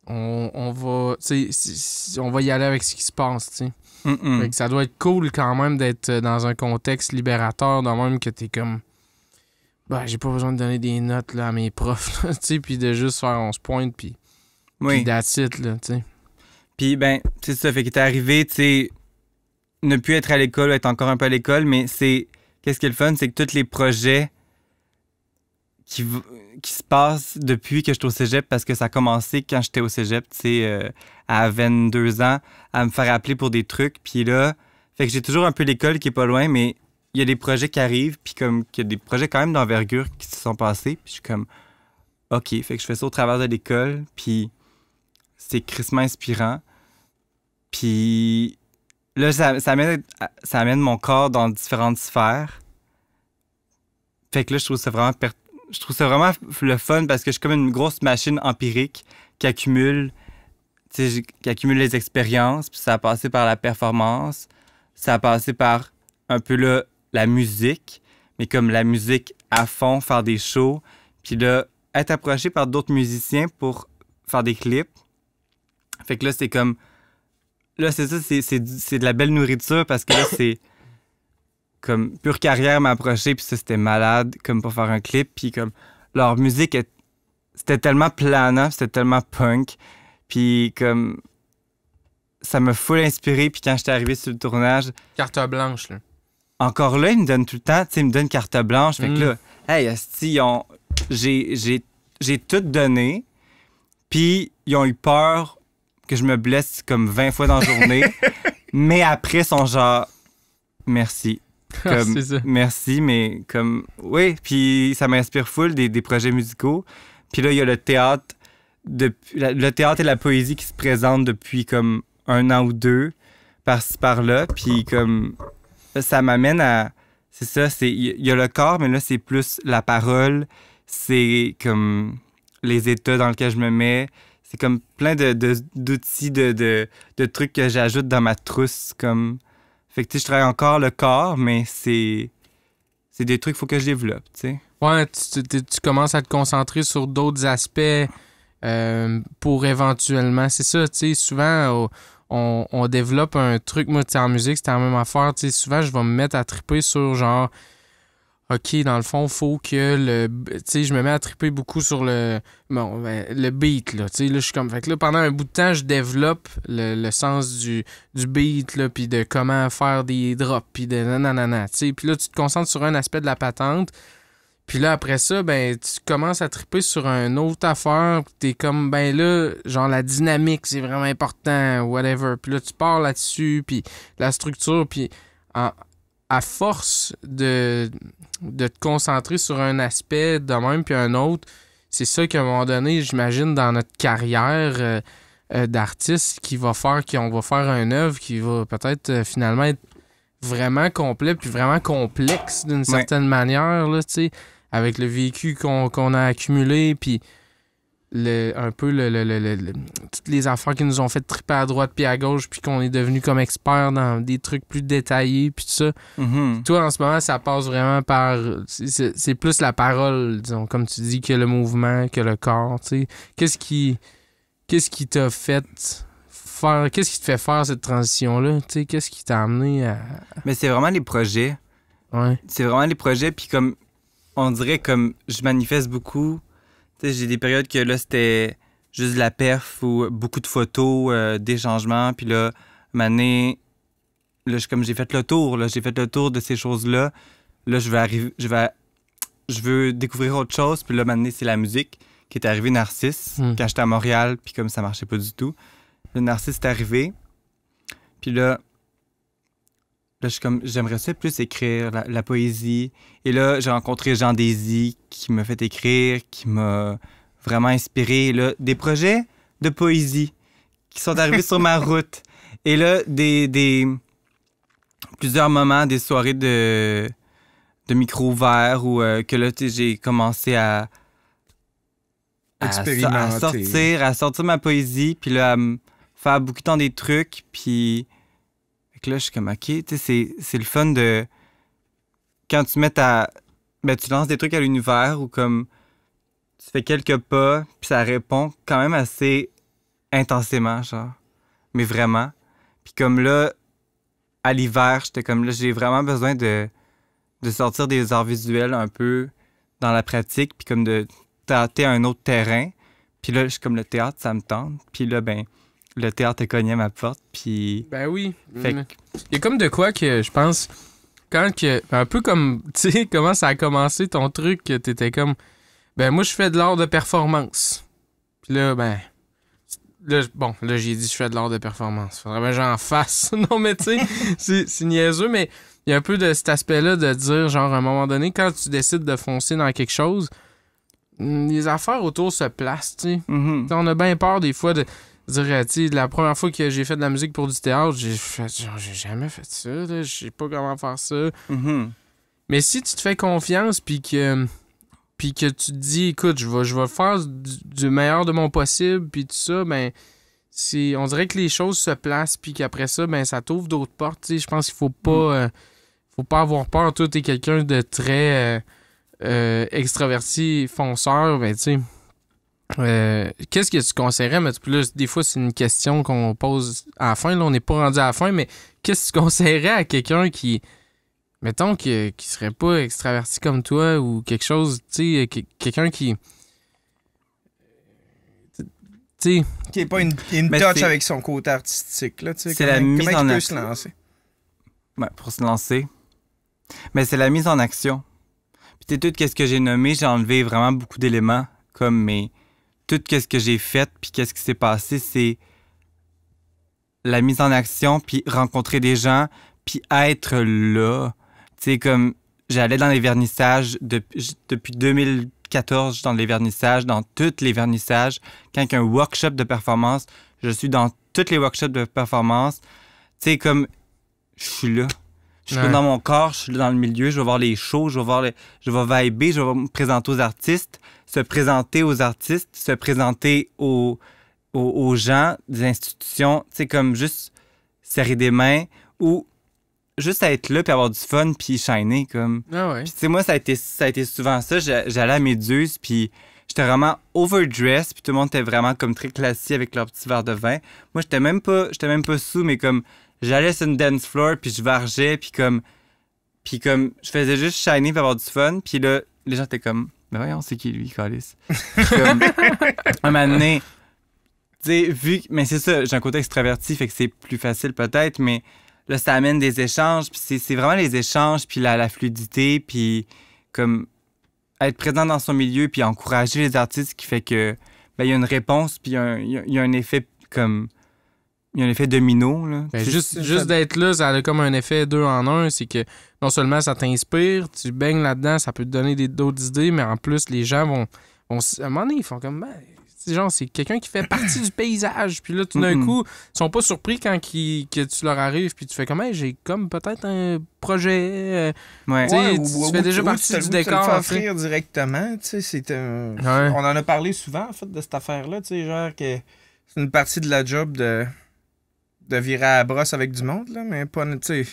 On va, tu sais, on va y aller avec ce qui se passe, tu sais. Fait que ça doit être cool quand même d'être dans un contexte libérateur, de même que t'es comme... Ben, j'ai pas besoin de donner des notes là, à mes profs, tu sais, puis de juste faire 11 points, puis that's it, là, tu sais. Puis, ben, c'est ça, fait qu'il est arrivé, tu sais, ne plus être à l'école, être encore un peu à l'école, mais c'est... Qu'est-ce qui est le fun, c'est que tous les projets qui se passent depuis que je suis au cégep, parce que ça a commencé quand j'étais au cégep, tu sais, à 22 ans, à me faire appeler pour des trucs, puis là, fait que j'ai toujours un peu l'école qui est pas loin, mais il y a des projets qui arrivent, puis comme qu'il y a des projets quand même d'envergure qui se sont passés, puis je suis comme, OK, fait que je fais ça au travers de l'école, puis c'est crissement inspirant. Puis là, ça amène mon corps dans différentes sphères. Fait que là, je trouve ça vraiment le fun parce que je suis comme une grosse machine empirique qui accumule les expériences, puis ça a passé par la performance, ça a passé par un peu là, la musique, mais comme la musique à fond, faire des shows, puis là, être approché par d'autres musiciens pour faire des clips. Fait que là, c'est comme... Là, c'est ça, c'est de la belle nourriture parce que là, c'est... Comme Pure Carrière m'a approché, puis ça, c'était malade, comme pour faire un clip. Puis comme leur musique, c'était tellement planant, c'était tellement punk. Puis comme... Ça m'a full inspiré, puis quand j'étais arrivé sur le tournage... Carte blanche, là. Encore là, ils me donnent tout le temps, tu sais, ils me donnent carte blanche. Fait que là, hey, asti, j'ai tout donné, puis ils ont eu peur que je me blesse comme 20 fois dans la journée, mais après, ils sont genre, merci. Comme, c'est ça. Merci, mais comme, oui, puis ça m'inspire full des projets musicaux. Puis là, il y a le théâtre, le théâtre et la poésie qui se présentent depuis comme 1 an ou 2, par-ci, par-là, puis comme... Ça m'amène à... C'est ça, il y a le corps, mais là, c'est plus la parole. C'est comme les états dans lesquels je me mets. C'est comme plein d'outils, de trucs que j'ajoute dans ma trousse. Comme... Fait que, tu sais, je travaille encore le corps, mais c'est des trucs qu'il faut que je développe, tu sais. Ouais, tu commences à te concentrer sur d'autres aspects pour éventuellement... C'est ça, tu sais, souvent... On développe un truc, moi, en musique, c'était la même affaire. T'sais, souvent, je vais me mettre à triper sur genre, OK, dans le fond, faut que je me mets à triper beaucoup sur le beat, là. Là, je suis comme. Fait que là, pendant un bout de temps, je développe le sens du beat, là, puis de comment faire des drops, puis de nanana, tu sais. Puis là, tu te concentres sur un aspect de la patente. Puis là, après ça, ben, tu commences à triper sur une autre affaire. Puis t'es comme, ben là, genre la dynamique, c'est vraiment important, whatever. Puis là, tu pars là-dessus, puis la structure. Puis à force de te concentrer sur un aspect de même, puis un autre, c'est ça qu'à un moment donné, j'imagine, dans notre carrière d'artiste, qui va faire qu'on va faire une œuvre qui va peut-être finalement être vraiment complet puis vraiment complexe d'une certaine manière, là, tu sais, avec le vécu qu'on a accumulé, puis un peu toutes les affaires qui nous ont fait triper à droite puis à gauche, puis qu'on est devenu comme expert dans des trucs plus détaillés, puis tout ça. Mm-hmm. Toi, en ce moment, ça passe vraiment par... C'est plus la parole, disons, comme tu dis, que le mouvement, que le corps, tu sais. Qu'est-ce qui t'a fait... Qu'est-ce qui te fait faire cette transition-là? T'sais, qu'est-ce qui t'a amené à... Mais c'est vraiment les projets. Ouais. C'est vraiment les projets, puis comme, on dirait comme je manifeste beaucoup. T'sais, j'ai des périodes que là, c'était juste de la perf ou beaucoup de photos, des changements, puis là, une année, là, j'ai fait le tour, là, j'ai fait le tour de ces choses-là. Là, je veux découvrir autre chose, puis là, maintenant, c'est la musique qui est arrivée, Narcisse, quand j'étais à Montréal, puis comme ça marchait pas du tout. Le Narcisse est arrivé. Puis là, je suis comme, j'aimerais ça plus écrire la poésie. Et là, j'ai rencontré Jean Désy qui m'a fait écrire, qui m'a vraiment inspiré. Et là, des projets de poésie qui sont arrivés sur ma route. Et là, plusieurs moments, des soirées de micro ouvert où que là, j'ai commencé à sortir ma poésie. Puis là, faire beaucoup de temps des trucs, puis là, je suis comme, OK, tu sais, c'est le fun de quand tu mets tu lances des trucs à l'univers ou comme tu fais quelques pas, puis ça répond quand même assez intensément, genre. Mais vraiment. Puis comme là, à l'hiver, j'étais comme là, j'ai vraiment besoin de sortir des arts visuels un peu dans la pratique, puis comme de tâter un autre terrain. Puis là, je suis comme le théâtre, ça me tente. Puis là, ben, le théâtre est cogné à ma porte, puis... Ben oui. Fait que- Il y a comme de quoi que je pense, un peu comme, tu sais, comment ça a commencé ton truc, que t'étais comme, ben moi, je fais de l'art de performance. Puis là, là, j'ai dit, je fais de l'art de performance. Faudrait bien que j'en fasse. Non, mais tu sais, c'est niaiseux, mais il y a un peu de cet aspect-là de dire, genre, à un moment donné, quand tu décides de foncer dans quelque chose, les affaires autour se placent, tu sais. Mhm. On a bien peur des fois de dire, tu sais, la première fois que j'ai fait de la musique pour du théâtre, j'ai jamais fait ça, là, je sais pas comment faire ça. Mhm. Mais si tu te fais confiance puis que tu te dis, écoute, je vais faire du meilleur de mon possible puis tout ça, ben on dirait que les choses se placent puis qu'après ça, ben ça t'ouvre d'autres portes, tu sais. Je pense qu'il faut pas avoir peur. Toi, t'es quelqu'un de très extraverti, fonceur, ben tu sais. Qu'est-ce que tu conseillerais? Mais plus, des fois, c'est une question qu'on pose à la fin. Là, on n'est pas rendu à la fin, mais qu'est-ce que tu conseillerais à quelqu'un qui, mettons, qui serait pas extraverti comme toi ou quelque chose, tu sais, quelqu'un qui. Tu sais. Qui n'est pas une Mais touch c'est- avec son côté artistique. Là, tu sais, c'est la mise comment en il peut action. se lancer? Ouais, pour se lancer. Mais c'est la mise en action. Puis tout ce que j'ai nommé, j'ai enlevé vraiment beaucoup d'éléments, comme tout ce que j'ai fait, puis qu'est-ce qui s'est passé, c'est la mise en action, puis rencontrer des gens, puis être là. Tu sais, comme j'allais dans les vernissages depuis 2014, je suis dans les vernissages, dans tous les vernissages. Quand il y a un workshop de performance, je suis dans tous les workshops de performance. Tu sais, comme je suis là. Je suis Ouais. dans mon corps, je suis là dans le milieu, je vais voir les shows, je vais vibrer, je vais me présenter aux artistes, se présenter aux artistes, se présenter aux gens des institutions, tu sais, comme juste serrer des mains ou juste être là puis avoir du fun puis shiner, comme. Ah ouais. Puis tu sais, moi, ça a été souvent ça. J'allais à Méduse, puis j'étais vraiment overdressed, puis tout le monde était vraiment comme très classique avec leur petit verre de vin. Moi, j'étais même pas sous, mais comme j'allais sur une dance floor, puis je vargeais, puis comme je faisais juste shiner puis avoir du fun, puis là, les gens étaient comme, mais voyons, c'est qui lui, Calis? Comme, un moment donné, tu sais, mais c'est ça, j'ai un côté extraverti, fait que c'est plus facile peut-être, mais là, ça amène des échanges, puis c'est vraiment les échanges, puis la fluidité, puis comme être présent dans son milieu, puis encourager les artistes qui fait que, ben, il y a une réponse, puis il y a un effet comme. Il y a un effet domino, là. Ben, C'est- juste d'être là, ça a comme un effet 2 en 1. C'est que non seulement ça t'inspire, tu baignes là-dedans, ça peut te donner d'autres idées, mais en plus, les gens vont à un moment donné, ils font comme, c'est quelqu'un qui fait partie du paysage. Puis là, tout d'un Mhm. coup, ils sont pas surpris que tu leur arrives, puis tu fais comme, hey, j'ai comme peut-être un projet. Ouais. Tu sais, tu fais déjà partie du décor, Tu le tu sais. fais offrir directement. Tu sais, c'est un... Ouais. On en a parlé souvent, en fait, de cette affaire-là. Tu sais, genre que c'est une partie de la job de virer à la brosse avec du monde, là, mais pas, tu sais,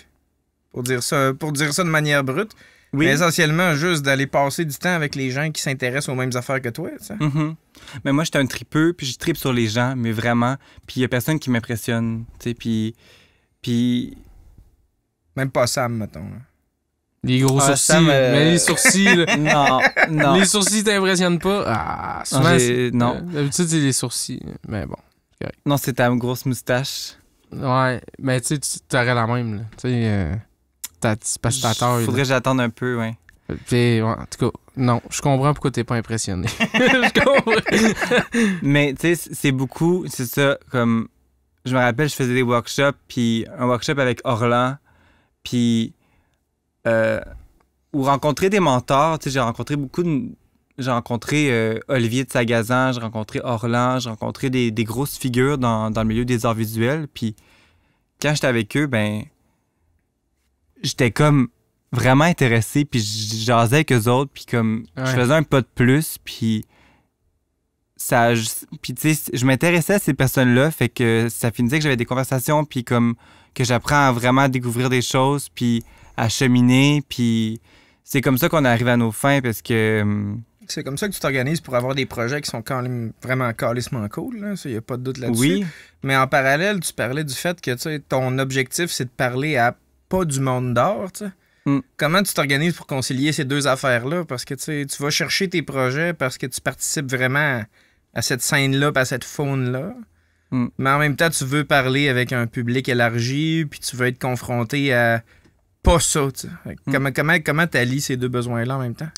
pour dire ça de manière brute. Oui. Mais essentiellement, juste d'aller passer du temps avec les gens qui s'intéressent aux mêmes affaires que toi, tu sais. Mhm. Mais moi, j'étais un tripeux, puis je tripe sur les gens, mais vraiment. Puis il y a personne qui m'impressionne, tu sais, puis Même pas Sam, mettons. Là. Les gros Ah, sourcils. ça me- Mais les sourcils, là, non. les sourcils t'impressionnent pas. Ah, souvent, non. D'habitude, c'est les sourcils. Mais bon. Non, c'est ta grosse moustache. Ouais, mais tu sais, tu aurais la même, là. Tu sais, c'est parce que t'as tort. Faudrait que j'attende un peu, ouais. Puis, ouais, en tout cas, non, je comprends pourquoi t'es pas impressionné. Je comprends. Mais tu sais, c'est beaucoup, c'est ça, comme, je me rappelle, je faisais des workshops, puis un workshop avec Orlan, puis, ou rencontrer des mentors, tu sais, j'ai rencontré Olivier de Sagazan, j'ai rencontré Orlan, j'ai rencontré des grosses figures dans le milieu des arts visuels, puis quand j'étais avec eux, ben, j'étais comme vraiment intéressé, puis je jasais avec eux autres, puis comme, Ouais. je faisais un pas de plus, puis ça, puis tu sais, je m'intéressais à ces personnes-là, fait que ça finissait que j'avais des conversations, puis comme que j'apprends à vraiment découvrir des choses, puis à cheminer, puis c'est comme ça qu'on arrive à nos fins parce que... C'est comme ça que tu t'organises pour avoir des projets qui sont quand même vraiment calissement cool. Il n'y a pas de doute là-dessus. Oui. Mais en parallèle, tu parlais du fait que ton objectif, c'est de parler à pas du monde d'art. T'sais. Comment tu t'organises pour concilier ces deux affaires-là? Parce que tu vas chercher tes projets parce que tu participes vraiment à cette scène-là, à cette faune-là. Mais en même temps, tu veux parler avec un public élargi, puis tu veux être confronté à pas ça. Comment tu allies ces deux besoins-là en même temps?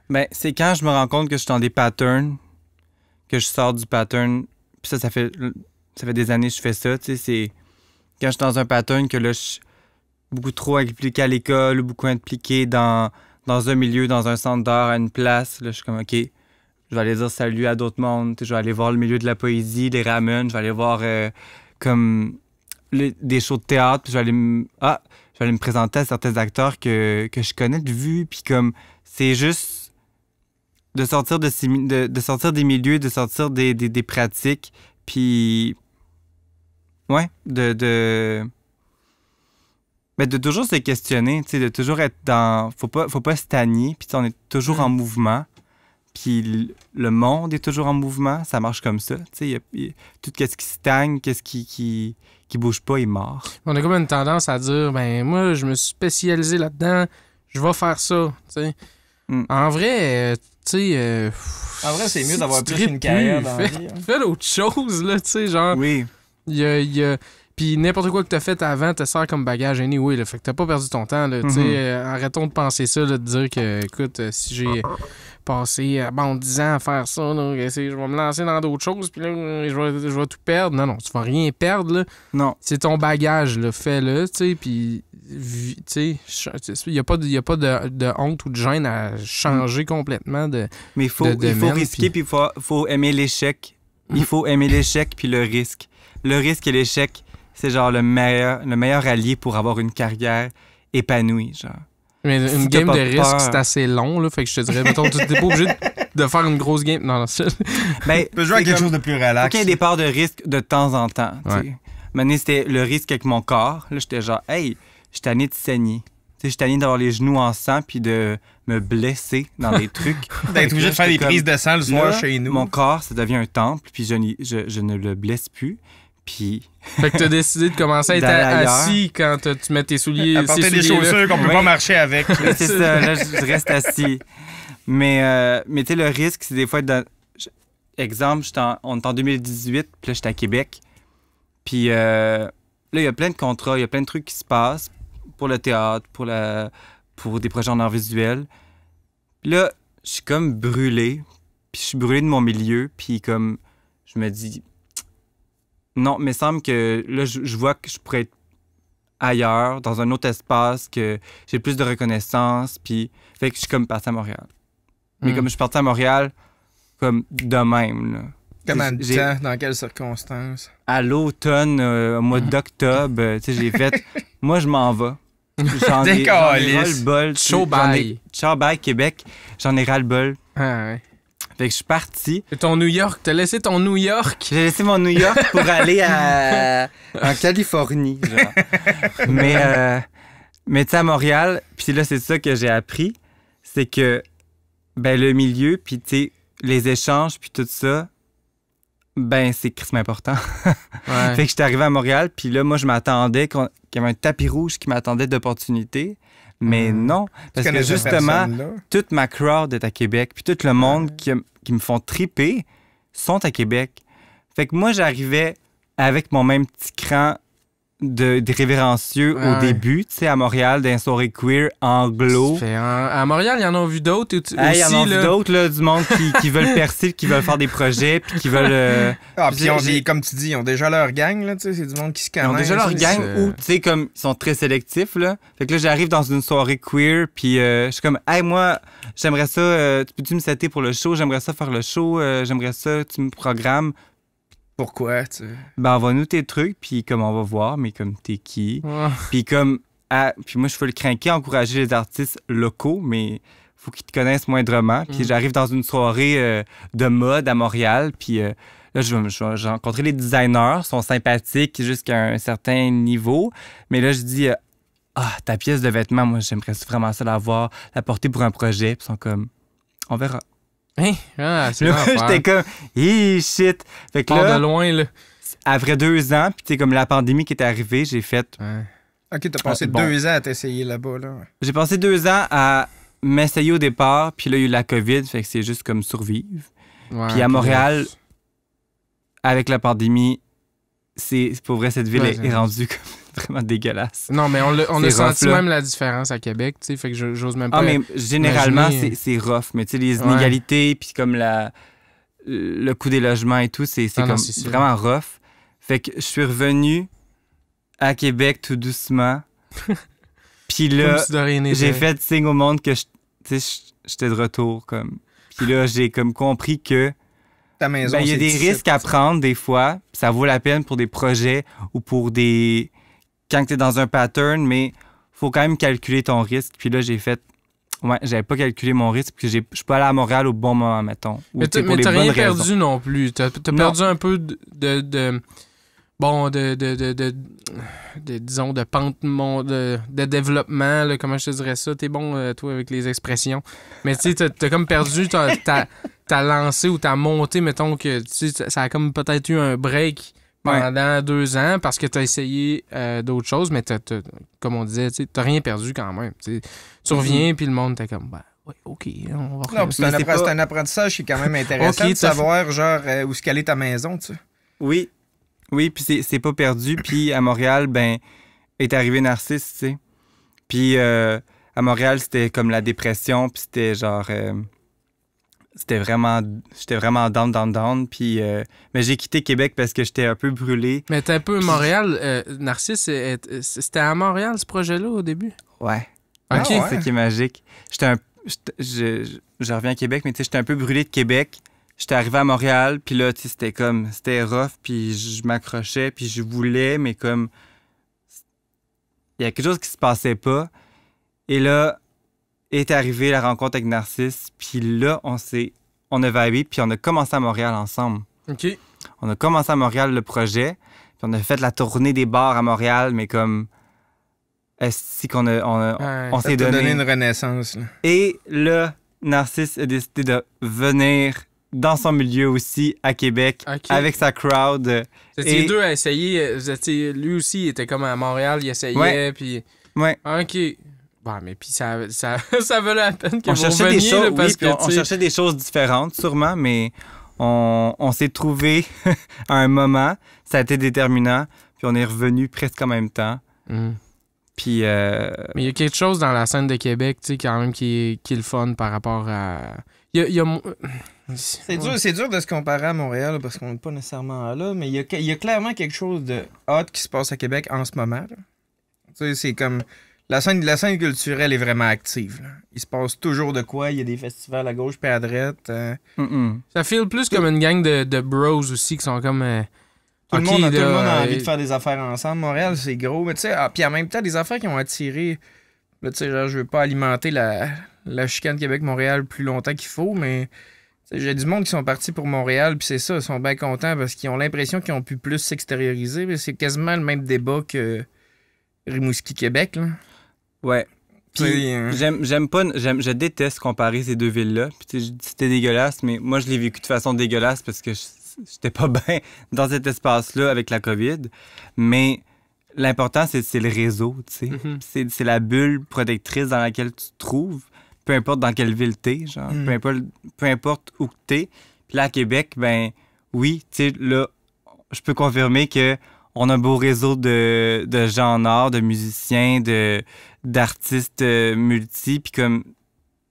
Ben, c'est quand je me rends compte que je suis dans des patterns, que je sors du pattern. Puis ça fait des années que je fais ça. C'est quand je suis dans un pattern que là, je suis beaucoup trop impliqué à l'école, beaucoup impliqué dans un milieu, dans un centre d'art, à une place. Là, je suis comme, OK, je vais aller dire salut à d'autres mondes. Je vais aller voir le milieu de la poésie, les ramen. Je vais aller voir comme des shows de théâtre. Puis je vais aller me présenter à certains acteurs que je connais de vue. Puis comme, c'est juste de sortir de sortir des milieux, de sortir des pratiques, puis ouais, de toujours se questionner, tu sais, de toujours être dans, faut pas stagner, puis on est toujours en mouvement, puis le monde est toujours en mouvement, ça marche comme ça, tu sais, tout ce qui stagne, qu'est-ce qui bouge pas est mort. On a comme une tendance à dire, ben moi je me suis spécialisé là-dedans, je vais faire ça, tu sais. En vrai, tu sais... en vrai, c'est mieux si d'avoir tu plus une carrière dans la fais, vie. fais d'autres choses, là, tu sais, genre... Oui. Il y a puis n'importe quoi que t'as fait avant te sert comme bagage anyway, là, fait que t'as pas perdu ton temps, là, tu sais. Arrêtons de penser ça, là, de dire que, écoute, si j'ai passé, 10 ans à faire ça, là, je vais me lancer dans d'autres choses, puis là, je vais tout perdre. Non, tu vas rien perdre, là. Non. C'est ton bagage, là, fais-le, tu sais, puis... Tu sais, il n'y a pas de honte ou de gêne à changer complètement de. Mais il faut risquer, puis il faut aimer l'échec. Il faut aimer l'échec, puis le risque. Le risque et l'échec, c'est genre le meilleur allié pour avoir une carrière épanouie, genre. Mais une Si game de risque, peur... c'est assez long, là, fait que je te dirais, mettons, tu n'es pas obligé de faire une grosse game. Non, ça. Ben, tu peux jouer à quelque chose de plus relax. Faut qu'il y ait des parts de risque de temps en temps, tu sais. Ouais. Maintenant, c'était le risque avec mon corps. Là, j'étais genre, hey, je suis tanné de saigner. Je suis tanné d'avoir les genoux en sang puis de me blesser dans des trucs. D'être obligé de faire des prises de sang le soir là, chez nous. Mon corps, ça devient un temple, puis je ne le blesse plus. Puis... Fait que t'as décidé de commencer à être assis quand tu mets tes souliers. À porter des chaussures qu'on peut pas marcher avec. Oui, c'est ça. Là, je reste assis. Mais tu sais, le risque, c'est des fois être dans... Exemple, on est en 2018, puis là, j'étais à Québec. Puis là, il y a plein de contrats, il y a plein de trucs qui se passent pour le théâtre, pour des projets en art visuel. Puis là, je suis comme brûlé. Puis je suis brûlé de mon milieu. Puis comme, je me dis... Non, mais il semble que là, je vois que je pourrais être ailleurs, dans un autre espace, que j'ai plus de reconnaissance. Puis, fait que je suis comme parti à Montréal. Mais comme je suis parti à Montréal, comme de même, là. Comment de temps? Dans quelles circonstances? À l'automne, au mois d'octobre, tu sais, j'ai fait... Moi, je m'en vais. J'en ai ras-le-bol. Ciao, bye, Québec. J'en ai ras-le-bol. Ah, ouais. Fait que je suis parti. Et ton New York, t'as laissé ton New York? J'ai laissé mon New York pour aller en Californie, genre. Mais tu sais, à Montréal, puis là, c'est ça que j'ai appris, c'est que, ben, le milieu, puis tu sais, les échanges, puis tout ça, ben, c'est crissement important. Ouais. Fait que j'étais arrivé à Montréal, puis là, moi, je m'attendais qu'il y avait un tapis rouge qui m'attendait d'opportunités. Mais non, parce que justement, toute ma crowd est à Québec, puis tout le monde qui me font triper sont à Québec. Fait que moi, j'arrivais avec mon même petit cran de révérencieux au début, tu sais, à Montréal, dans les soirées queer, anglo. À Montréal, il y en a vu d'autres aussi. Il y en a vu d'autres, là, du monde qui veulent percer, qui veulent faire des projets, puis qui veulent... puis comme tu dis, ils ont déjà leur gang, là, tu sais, c'est du monde qui se connaît. Ils ont déjà leur gang où, tu sais, comme, ils sont très sélectifs, là. Fait que là, j'arrive dans une soirée queer, puis je suis comme, hey, moi, j'aimerais ça, peux-tu me setter pour le show? J'aimerais ça faire le show, j'aimerais ça, tu me programmes. Pourquoi, tu sais? Ben, envoie-nous tes trucs, puis comme on va voir, mais comme t'es qui? Puis comme, puis moi, je veux le craquer, encourager les artistes locaux, mais faut qu'ils te connaissent moindrement. Puis j'arrive dans une soirée de mode à Montréal, puis là, je vais rencontrer les designers, ils sont sympathiques jusqu'à un certain niveau, mais là, je dis, ta pièce de vêtement, moi, j'aimerais vraiment ça l'avoir, la porter pour un projet. Puis ils sont comme, on verra. Hein? Ah, c'est Là, j'étais comme, shit. Fait que Part là, de loin, là. après 2 ans, puis tu sais, comme la pandémie qui est arrivée, j'ai fait. Ouais. OK, t'as passé bon. 2 ans à t'essayer là-bas, là. J'ai passé 2 ans à m'essayer au départ, puis là, il y a eu la COVID, fait que c'est juste comme survivre. Ouais, Puis à Montréal, avec la pandémie, c'est pour vrai, cette ville Ouais, est rendue comme vraiment dégueulasse. Non, mais on a C'est senti rough, là. même la différence à Québec, tu sais, fait que j'ose même pas. Ah, mais généralement, imaginer. c'est rough. Mais tu sais, les Ouais. inégalités, puis comme le coût des logements et tout, c'est Ah non, comme c'est sûr. vraiment rough. Fait que je suis revenu à Québec tout doucement. Puis Comme là, si de rien n'était. j'ai fait signe au monde que j'étais de retour. Comme. Puis là, j'ai comme compris que Ta maison, il y a c'est des ici. risques à prendre des fois. Puis ça vaut la peine pour des projets ou pour des... Quand tu es dans un pattern, mais faut quand même calculer ton risque. Puis là, j'ai fait... Ouais, j'avais pas calculé mon risque, puis je suis pas allé à Montréal au bon moment, mettons. Ou, Mais tu sais, pour mais les t'as rien bonnes perdu raisons. non plus. T'as Non. perdu un peu bon, disons, de pente de développement, là, comment je te dirais ça? T'es bon, toi, avec les expressions. Mais tu sais, t'as comme perdu ta lancée ou ta montée, mettons que tu sais, ça a comme peut-être eu un break pendant 2 ans parce que t'as essayé d'autres choses, mais comme on disait, tu sais, t'as rien perdu quand même. Tu sais. Tu reviens, puis le monde t'es comme, ouais, OK, on va Non, puis Mais c'est un apprentissage qui est quand même intéressant Ok, de savoir, genre, où est-ce qu'elle est ta maison, tu sais. Oui, puis c'est pas perdu. Puis à Montréal, ben, est arrivé Narcisse, tu sais. Puis à Montréal, c'était comme la dépression, puis c'était genre... j'étais vraiment down. Puis, mais j'ai quitté Québec parce que j'étais un peu brûlé. Mais t'es un peu Montréal. Narcisse, c'était à Montréal, ce projet-là, au début? Ouais. OK. Ah ouais. C'est ça qui est magique. Je reviens à Québec, mais tu sais, j'étais un peu brûlé de Québec. J'étais arrivé à Montréal, puis là, tu sais, c'était rough, puis je m'accrochais, puis je voulais, mais comme... Il y a quelque chose qui se passait pas. Et là, est arrivée la rencontre avec Narcisse, puis là, on a vibé, puis on a commencé à Montréal ensemble. OK. On a commencé à Montréal le projet, puis on a fait la tournée des bars à Montréal, mais comme... Est-ce qu'on on Ça s'est t'a donné donné... une renaissance, là. Et là, Narcisse a décidé de venir dans son milieu aussi, à Québec, OK. avec sa crowd. Vous étiez Et- deux à essayer. Lui aussi, il était comme à Montréal, il essayait, Ouais. puis... Ouais. OK. Bon, mais puis ça valait la peine que On vous cherchait des reveniez, choses, là, oui, parce puis que, on tu sais, cherchait des choses différentes, sûrement, mais on s'est trouvé à un moment. Ça a été déterminant, puis on est revenu presque en même temps. Puis... Mais il y a quelque chose dans la scène de Québec, tu sais, quand même, qui est le fun par rapport à... Il y a... C'est dur de se comparer à Montréal là, parce qu'on n'est pas nécessairement là, mais il y a clairement quelque chose de hot qui se passe à Québec en ce moment. là. Tu sais, c'est comme... La scène culturelle est vraiment active. là. Il se passe toujours de quoi. Il y a des festivals à gauche puis à droite. Ça file plus comme une gang de bros aussi qui sont comme... Tout, le OK, monde, tout le là, monde a envie de faire des affaires ensemble. Montréal, c'est gros. Mais tu sais, puis en même temps, des affaires qui ont attiré... Là, tu sais, genre, je veux pas alimenter la chicane Québec-Montréal plus longtemps qu'il faut, mais... tu sais, j'ai du monde qui sont partis pour Montréal, puis c'est ça, ils sont bien contents parce qu'ils ont l'impression qu'ils ont pu plus s'extérioriser. Mais c'est quasiment le même débat que Rimouski-Québec. là. Ouais. Puis je déteste comparer ces deux villes-là. Puis tu sais, je dis que c'était dégueulasse, mais moi, je l'ai vécu de façon dégueulasse parce que j'étais pas bien dans cet espace-là avec la COVID. Mais l'important, c'est le réseau, tu sais. Mhm. C'est la bulle protectrice dans laquelle tu te trouves, peu importe dans quelle ville t'es, genre, peu importe où t'es. Puis là, à Québec, ben oui, tu sais, là, je peux confirmer que on a un beau réseau de gens en art, de musiciens, d'artistes multi, puis comme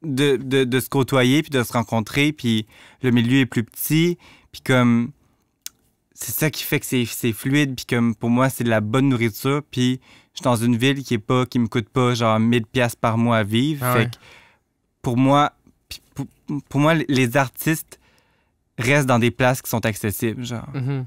de se côtoyer, puis de se rencontrer, puis le milieu est plus petit, puis comme c'est ça qui fait que c'est fluide, puis comme pour moi, c'est de la bonne nourriture, puis je suis dans une ville qui me coûte pas genre 1000$ par mois à vivre. Ah Fait ouais. que pour moi, les artistes restent dans des places qui sont accessibles, genre. Mhm.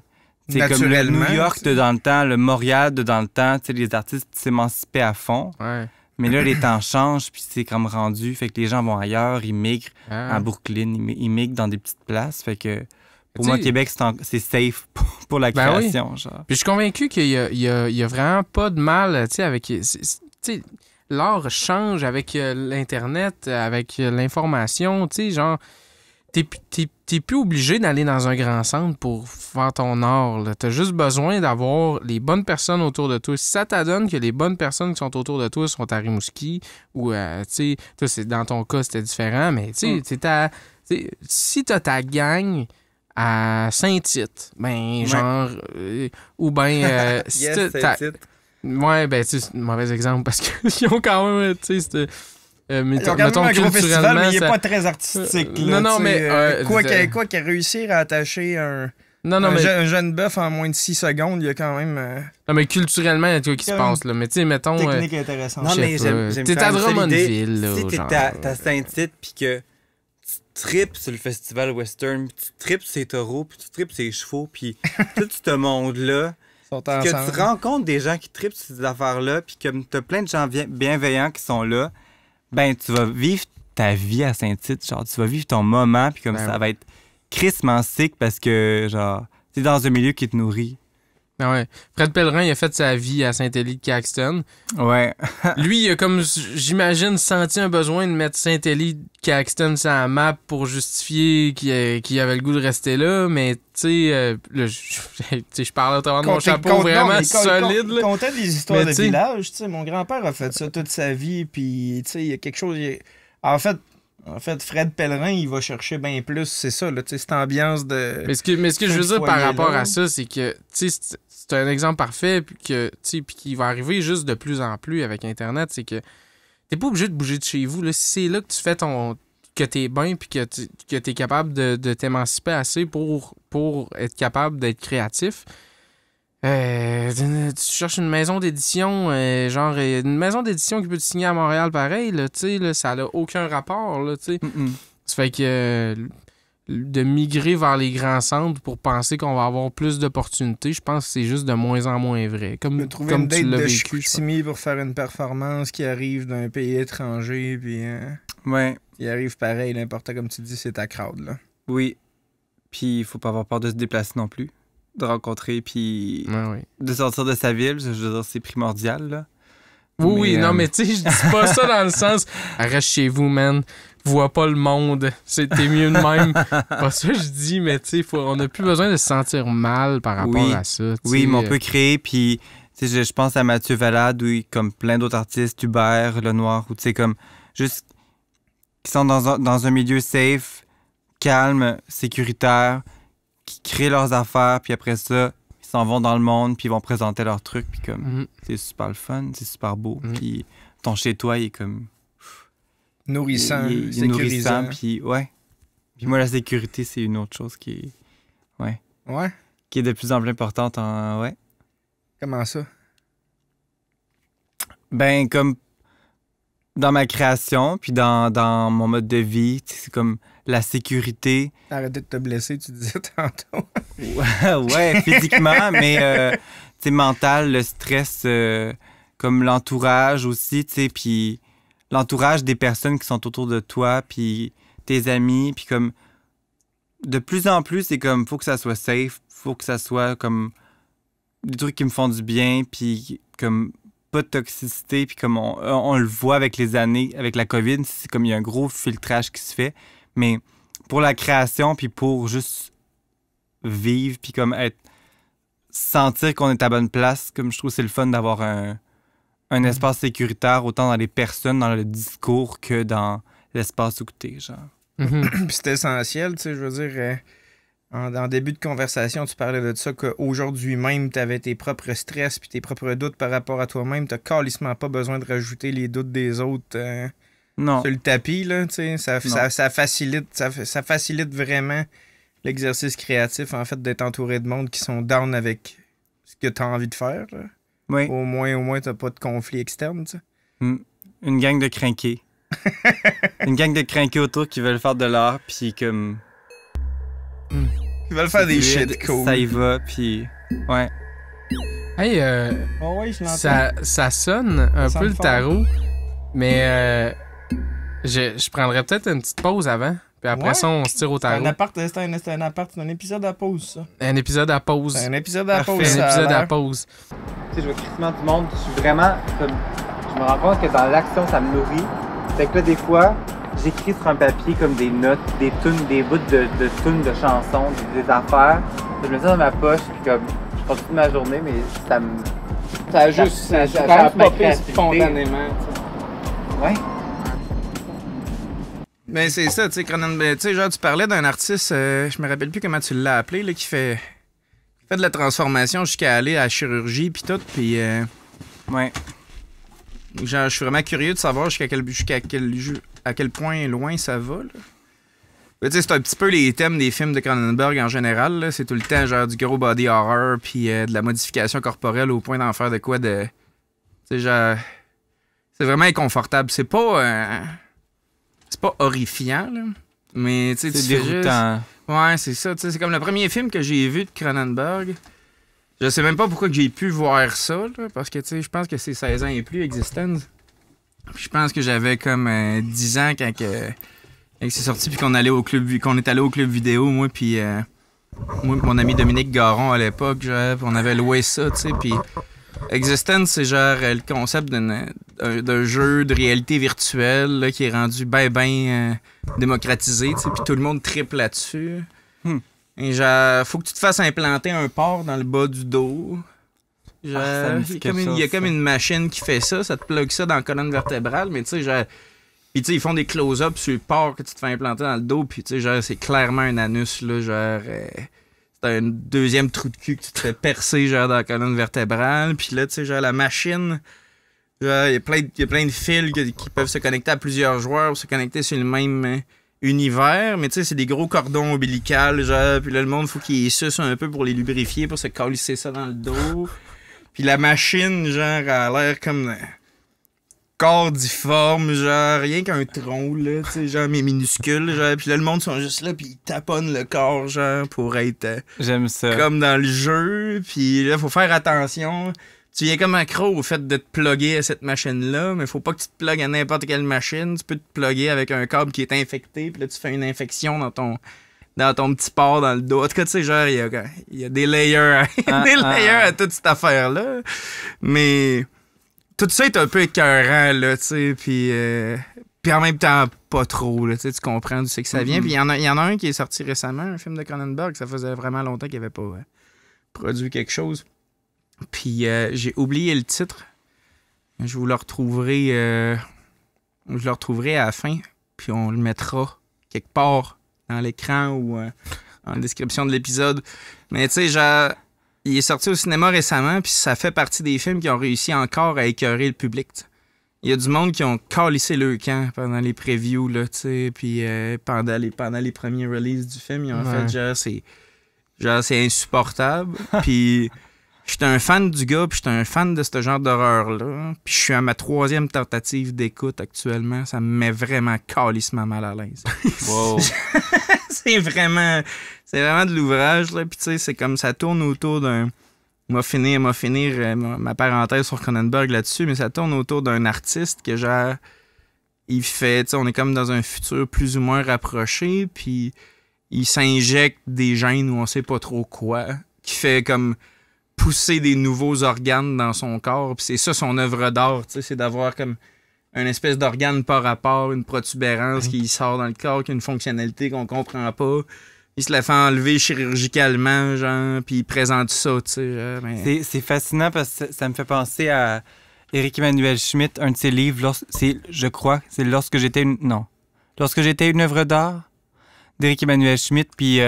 C'est comme le Naturellement, New York de dans le temps, le Montréal de dans le temps, tu sais, les artistes s'émancipaient à fond. Ouais. Mais là, les temps changent, puis c'est comme rendu. Fait que les gens vont ailleurs, ils migrent Ah. à Brooklyn, ils migrent dans des petites places. Fait que pour Tu moi, sais- Québec, c'est safe pour la Ben oui. création, genre. Puis je suis convaincu qu'il y a vraiment pas de mal, tu sais, avec... Tu sais, l'art change avec l'Internet, avec l'information, tu sais, genre, t'es plus obligé d'aller dans un grand centre pour faire ton art, là. T'as juste besoin d'avoir les bonnes personnes autour de toi. Si ça t'adonne que les bonnes personnes qui sont autour de toi sont à Rimouski, ou, tu sais, toi, dans ton cas, c'était différent, mais, tu sais, si t'as ta gang à Saint-Tite, ben, genre, ou ben... si Saint-Tite. Ouais, ben, tu sais, c'est un mauvais exemple parce qu'ils ont quand même, tu sais, mais ils ont quand même un gros festival, mais il n'est pas très artistique. Là, non, mais... quoi qu'il réussir à attacher un jeune bœuf en moins de 6 secondes, il y a quand même... Non, mais culturellement, il y a tout qui se passe, là. Mais tu sais, mettons... Technique intéressante. Non, mais j'aime t'es à Drummondville, là, si t'es à Saint-Tite, puis que tu tripes sur le festival western, puis tu tripes sur ces taureaux, puis tu tripes sur les chevaux, puis tout ce monde-là... Que tu rencontres des gens qui trippent sur ces affaires-là, puis que tu as plein de gens bienveillants qui sont là, ben tu vas vivre ta vie à Saint-Tite. Genre, tu vas vivre ton moment, puis comme ça va être crissement sick parce que, genre, t'es dans un milieu qui te nourrit. Ah ouais. Fred Pellerin, il a fait sa vie à Saint-Élie-de-Caxton. Ouais. Lui, il a comme, j'imagine, senti un besoin de mettre Saint-Élie-de-Caxton sur la map pour justifier qu'il avait le goût de rester là, mais tu sais, je parle au travers de mon chapeau vraiment solide. Il contait des histoires de village. Mon grand-père a fait ça toute sa vie, puis il y a quelque chose... En fait, Fred Pellerin, il va chercher bien plus, c'est ça, là, cette ambiance de... Mais ce que je veux dire par rapport à ça, c'est que, tu sais, c'est un exemple parfait, puis qui va arriver juste de plus en plus avec Internet, c'est que t'es pas obligé de bouger de chez vous, là. Si c'est là que tu fais que t'es bien, puis que t'es capable de t'émanciper assez pour être capable d'être créatif, tu cherches une maison d'édition, une maison d'édition qui peut te signer à Montréal pareil, là, tu sais, là, ça n'a aucun rapport, là, tu sais. Ça fait que de migrer vers les grands centres pour penser qu'on va avoir plus d'opportunités, je pense que c'est juste de moins en moins vrai. Comme une date tu l'as de vécu, Chicoutimi pour faire une performance qui arrive d'un pays étranger, puis ouais. Il arrive pareil, l'important, comme tu dis, c'est ta crowd, là. Oui. Puis il faut pas avoir peur de se déplacer non plus. De rencontrer, puis de sortir de sa ville, je veux dire, c'est primordial, là. Oui, non, mais tu sais, je dis pas ça dans le sens « Reste chez vous, man. Vois pas le monde. T'es mieux de même. » Pas ça je dis, mais tu sais, on n'a plus besoin de se sentir mal par rapport à ça. Oui, mais on peut créer, puis tu sais, je pense à Mathieu Valade, ou comme plein d'autres artistes, Hubert, Lenoir, ou tu sais, comme juste qui sont dans un milieu safe, calme, sécuritaire, qui créent leurs affaires, puis après ça, ils s'en vont dans le monde, puis ils vont présenter leurs trucs, puis comme, c'est super le fun, c'est super beau, puis ton chez-toi, il est comme... Nourrissant, il est nourrissant, puis ouais. Puis moi, la sécurité, c'est une autre chose qui est... Ouais. Ouais? Qui est de plus en plus importante ouais. Comment ça? Ben, comme dans ma création, puis dans mon mode de vie, c'est comme la sécurité. Arrêtez de te blesser, tu disais tantôt. ouais, physiquement, mais tu sais, mental, le stress, comme l'entourage aussi, tu sais, puis l'entourage des personnes qui sont autour de toi, puis tes amis, puis comme de plus en plus, c'est comme, faut que ça soit safe, faut que ça soit comme des trucs qui me font du bien, puis comme pas de toxicité, puis comme on le voit avec les années, avec la COVID, c'est comme il y a un gros filtrage qui se fait, mais pour la création, puis pour juste vivre, puis comme sentir qu'on est à bonne place, comme je trouve que c'est le fun d'avoir un espace sécuritaire, autant dans les personnes, dans le discours, que dans l'espace où t'es, genre. Puis c'est essentiel, tu sais, je veux dire... En début de conversation, tu parlais de ça, qu'aujourd'hui même, tu avais tes propres stress puis tes propres doutes par rapport à toi-même. Tu n'as calissement pas besoin de rajouter les doutes des autres sur le tapis. Là, ça facilite vraiment l'exercice créatif, en fait, d'être entouré de monde qui sont down avec ce que tu as envie de faire. Là. Oui. Au moins, tu n'as pas de conflit externe. Tu sais. Une gang de crinqués. Une gang de crinqués autour qui veulent faire de l'art, puis comme... Ils veulent faire des shit cool. Ça y va, puis... Ouais. Hey, ça sonne un peu le tarot, mais je prendrais peut-être une petite pause avant, puis après ça, on se tire au tarot. C'est un épisode à pause, ça. Un épisode à pause. C'est un épisode à pause, Un épisode à pause. Tu sais, je vois crissement du monde, je suis vraiment comme... Je je me rends compte que dans l'action, ça me nourrit. Fait que là, des fois, j'écris sur un papier comme des notes, des tunes, des bouts de tunes, de chansons, des affaires. Je mets ça dans ma poche, puis comme, je passe toute ma journée, mais ça me... Ça a juste... Ça a popé spontanément, Ouais. Ben c'est ça, tu sais, Cronenberg, tu sais, genre tu parlais d'un artiste, je me rappelle plus comment tu l'as appelé, là, qui fait de la transformation jusqu'à aller à la chirurgie puis tout, puis Ouais. genre je suis vraiment curieux de savoir à quel point loin ça va, là. Tu sais, c'est un petit peu les thèmes des films de Cronenberg en général, là. C'est tout le temps genre du gros body horror puis de la modification corporelle au point d'en faire de quoi de... Tu sais, genre... C'est vraiment inconfortable. C'est pas horrifiant, là. Mais tu sais, C'est déroutant. Ouais, c'est ça. Tu sais, c'est comme le premier film que j'ai vu de Cronenberg. Je sais même pas pourquoi que j'ai pu voir ça, là, parce que tu sais, je pense que c'est 16 ans et plus, Existence. Puis je pense que j'avais comme 10 ans quand c'est sorti, puis qu'on est allé au club vidéo, moi, puis mon ami Dominique Garon à l'époque, on avait loué ça, tu sais, puis Existence, c'est genre le concept d'un jeu de réalité virtuelle là, qui est rendu ben démocratisé, tu sais, puis tout le monde triple là-dessus. Et genre, faut que tu te fasses implanter un port dans le bas du dos. Genre, il y a comme une machine qui fait ça, ça te plug ça dans la colonne vertébrale, mais tu sais, genre... Puis tu sais, ils font des close-ups sur le port que tu te fais implanter dans le dos, puis tu sais, genre, c'est clairement un anus, là, genre... c'est un deuxième trou de cul que tu te fais percer, genre, dans la colonne vertébrale, puis là, tu sais, genre, la machine... Genre, il y a plein de fils qui peuvent se connecter à plusieurs joueurs, ou se connecter sur le même univers, mais tu sais, c'est des gros cordons ombilicales, genre, puis là, le monde, faut qu'ils sucent un peu pour les lubrifier, pour se calisser ça dans le dos. Puis la machine, genre, a l'air comme corps difforme, genre, rien qu'un tronc, là, tu sais, genre, mais minuscule, genre, puis là, le monde sont juste là, puis ils taponnent le corps, genre, pour être J'aime ça. Comme dans le jeu, puis là, faut faire attention. Tu viens comme accro au fait de te plugger à cette machine-là, mais faut pas que tu te plugues à n'importe quelle machine. Tu peux te plugger avec un câble qui est infecté, puis là, tu fais une infection dans ton petit port dans le dos. En tout cas, tu sais, genre, il y a des layers, à toute cette affaire-là. Mais tout ça est un peu écœurant, là, tu sais, puis en même temps, pas trop, là, tu comprends d'où c'est que ça vient. Puis il y en a un qui est sorti récemment, un film de Cronenberg, ça faisait vraiment longtemps qu'il avait pas produit quelque chose. Puis j'ai oublié le titre. Je vous le retrouverai à la fin. Puis on le mettra quelque part dans l'écran ou en description de l'épisode. Mais tu sais, genre, il est sorti au cinéma récemment, puis ça fait partie des films qui ont réussi encore à écœurer le public. T'sais. Il y a du monde qui ont calissé le camp pendant les previews, là, tu sais, puis pendant les premiers releases du film, ils ont fait c'est insupportable. Puis j'étais un fan du gars, puis j'étais un fan de ce genre d'horreur-là. Puis je suis à ma 3e tentative d'écoute actuellement. Ça me met vraiment calissement mal à l'aise. Wow. c'est vraiment de l'ouvrage, là. Puis tu sais, c'est comme ça tourne autour d'un... M'a finir ma parenthèse sur Cronenberg là-dessus, mais ça tourne autour d'un artiste que genre... Il fait... Tu sais, on est comme dans un futur plus ou moins rapproché, puis il s'injecte des gènes ou on sait pas trop quoi, qui fait comme... pousser des nouveaux organes dans son corps. Puis c'est ça son œuvre d'art, tu sais, c'est d'avoir comme une espèce d'organe par rapport, une protubérance qui sort dans le corps, qui a une fonctionnalité qu'on comprend pas. Il se la fait enlever chirurgicalement, genre, puis il présente ça, tu sais. Mais... C'est fascinant parce que ça me fait penser à Éric Emmanuel Schmitt, un de ses livres, je crois, c'est Lorsque j'étais une œuvre d'art d'Éric Emmanuel Schmitt, puis...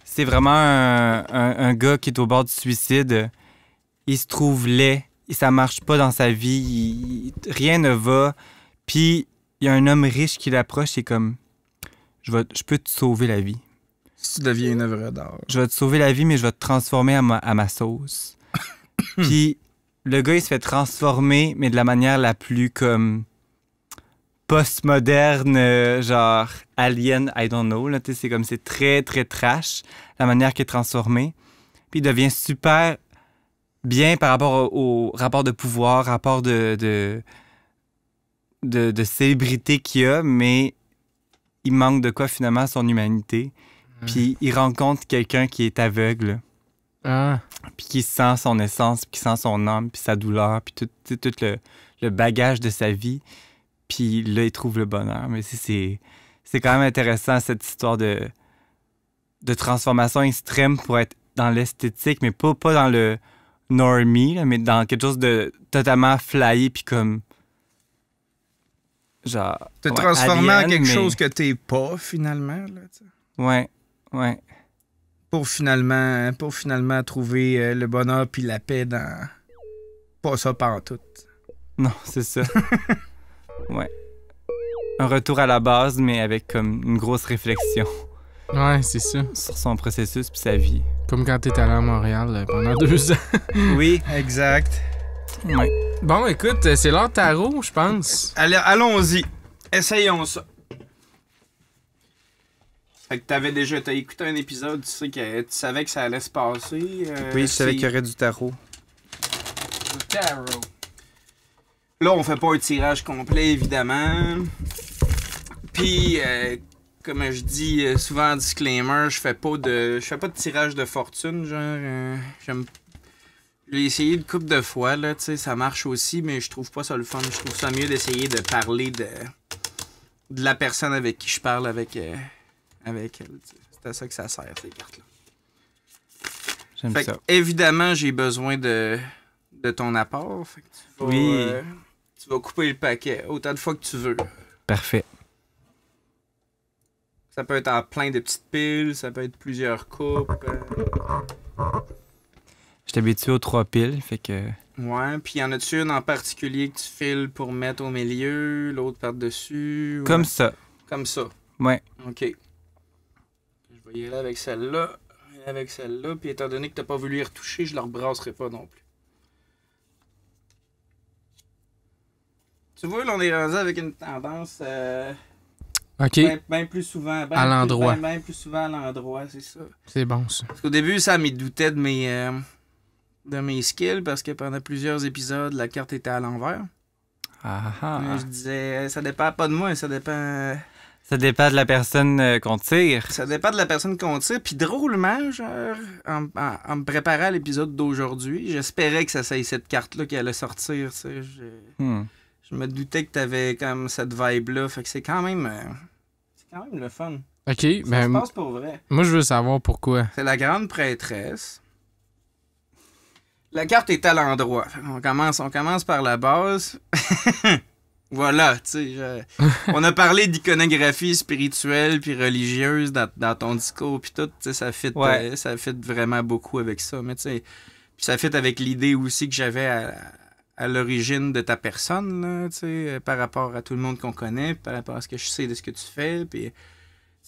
c'est vraiment un gars qui est au bord du suicide. Il se trouve laid. Ça marche pas dans sa vie. Rien ne va. Puis, il y a un homme riche qui l'approche et comme... Je peux te sauver la vie. Si tu deviens une œuvre d'art. Je vais te sauver la vie, mais je vais te transformer à ma sauce. Puis, le gars, il se fait transformer, mais de la manière la plus comme... postmoderne, genre Alien, I don't know. Là, c'est comme c'est très, très trash, la manière qu'il est transformé. Puis il devient super bien par rapport au rapport de pouvoir, rapport de célébrité qu'il a, mais il manque de quoi finalement à son humanité. Puis il rencontre quelqu'un qui est aveugle. Ah. Puis qui sent son essence, puis qui sent son âme, puis sa douleur, puis tout le bagage de sa vie. Puis là, il trouve le bonheur. Mais c'est quand même intéressant, cette histoire de transformation extrême pour être dans l'esthétique, mais pas dans le normie, là, mais dans quelque chose de totalement flyé, puis comme... genre... Te ouais, transformer en alien, quelque mais- chose que t'es pas, finalement. Là, t'sais. Ouais. Pour finalement trouver le bonheur puis la paix dans... Pas ça pantoute. Non, c'est ça. Ouais. Un retour à la base, mais avec comme une grosse réflexion Ouais, c'est ça. sur son processus puis sa vie. Comme quand t'es allé à Montréal pendant 2 ans. Oui. Exact. Ouais. Bon, écoute, c'est l'heure tarot, je pense. Allons-y. Essayons ça. Fait que t'as écouté un épisode, tu savais que ça allait se passer. Oui, je savais qu'il y aurait du tarot. Tarot. Là, on fait pas un tirage complet, évidemment. Puis, comme je dis souvent en disclaimer, je fais pas de tirage de fortune, genre. J'ai essayé une couple de fois, là, tu sais, ça marche aussi, mais je trouve pas ça le fun. Je trouve ça mieux d'essayer de parler de la personne avec qui je parle avec elle. C'est à ça que ça sert, ces cartes-là. J'aime Fait ça. que, évidemment, j'ai besoin de ton apport. Fait que tu vas couper le paquet autant de fois que tu veux. Parfait. Ça peut être en plein de petites piles, ça peut être plusieurs coupes. Je suis habitué aux 3 piles, fait que... Ouais, puis y en a-tu une en particulier que tu files pour mettre au milieu, l'autre par-dessus? Comme ça. Comme ça. Ouais. OK. Je vais y aller avec celle-là. Puis étant donné que t'as pas voulu y retoucher, je la rebrasserai pas non plus. Tu vois, là, on est rendu avec une tendance OK, bien plus souvent. À l'endroit. Bien plus souvent à l'endroit, c'est ça. c'est bon, ça. Parce qu'au début, ça m'y doutait de mes skills, parce que pendant plusieurs épisodes, la carte était à l'envers. Je disais, ça dépend pas de moi, ça dépend... Ça dépend de la personne qu'on tire. Ça dépend de la personne qu'on tire. Puis drôlement, genre, en me préparant à l'épisode d'aujourd'hui, j'espérais que ça soit cette carte-là qui allait sortir. Tu sais. Je me doutais que t'avais comme cette vibe-là. Fait que c'est quand même le fun. OK, Ça se ben, passe pour vrai. moi, je veux savoir pourquoi. C'est la grande prêtresse. La carte est à l'endroit. On commence par la base. Voilà, tu sais, on a parlé d'iconographie spirituelle puis religieuse dans ton discours puis tout, tu sais, ça fit vraiment beaucoup avec ça, mais tu sais, puis ça fit avec l'idée aussi que j'avais à l'origine de ta personne, là, tu sais, par rapport à tout le monde qu'on connaît, par rapport à ce que je sais de ce que tu fais, puis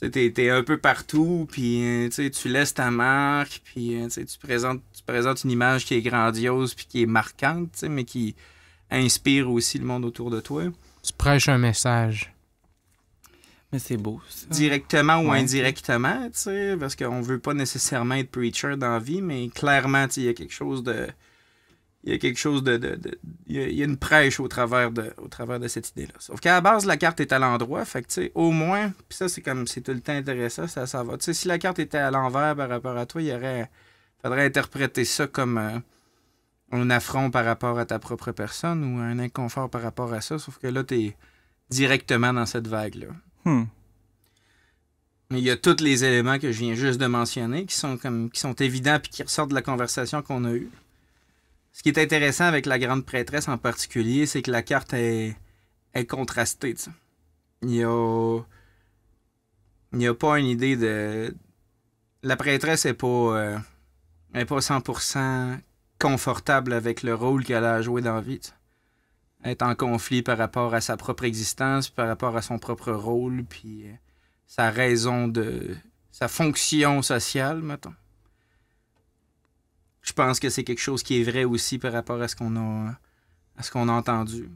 tu sais, t'es un peu partout, puis tu sais, tu laisses ta marque, puis tu sais, tu présentes une image qui est grandiose puis qui est marquante, tu sais, mais qui inspire aussi le monde autour de toi. Tu prêches un message. Mais c'est beau, ça. Directement ou Ouais. indirectement, tu sais, parce qu'on veut pas nécessairement être preacher dans la vie, mais clairement, tu sais, il y a quelque chose de... Il y a une prêche au travers de cette idée-là. Sauf qu'à la base, la carte est à l'endroit, fait que, tu sais, au moins, puis ça, c'est tout le temps intéressant, ça va. Tu sais, si la carte était à l'envers par rapport à toi, faudrait interpréter ça comme un affront par rapport à ta propre personne ou un inconfort par rapport à ça, sauf que là, t'es directement dans cette vague-là. Mais il y a tous les éléments que je viens juste de mentionner qui sont évidents puis qui ressortent de la conversation qu'on a eue. Ce qui est intéressant avec la grande prêtresse en particulier, c'est que la carte est contrastée. T'sais. Il n'y a pas une idée de... La prêtresse n'est pas 100% confortable avec le rôle qu'elle a à jouer dans la vie. T'sais. Elle est en conflit par rapport à sa propre existence, par rapport à son propre rôle, puis sa raison de... sa fonction sociale, mettons. Je pense que c'est quelque chose qui est vrai aussi par rapport à ce qu'on a entendu.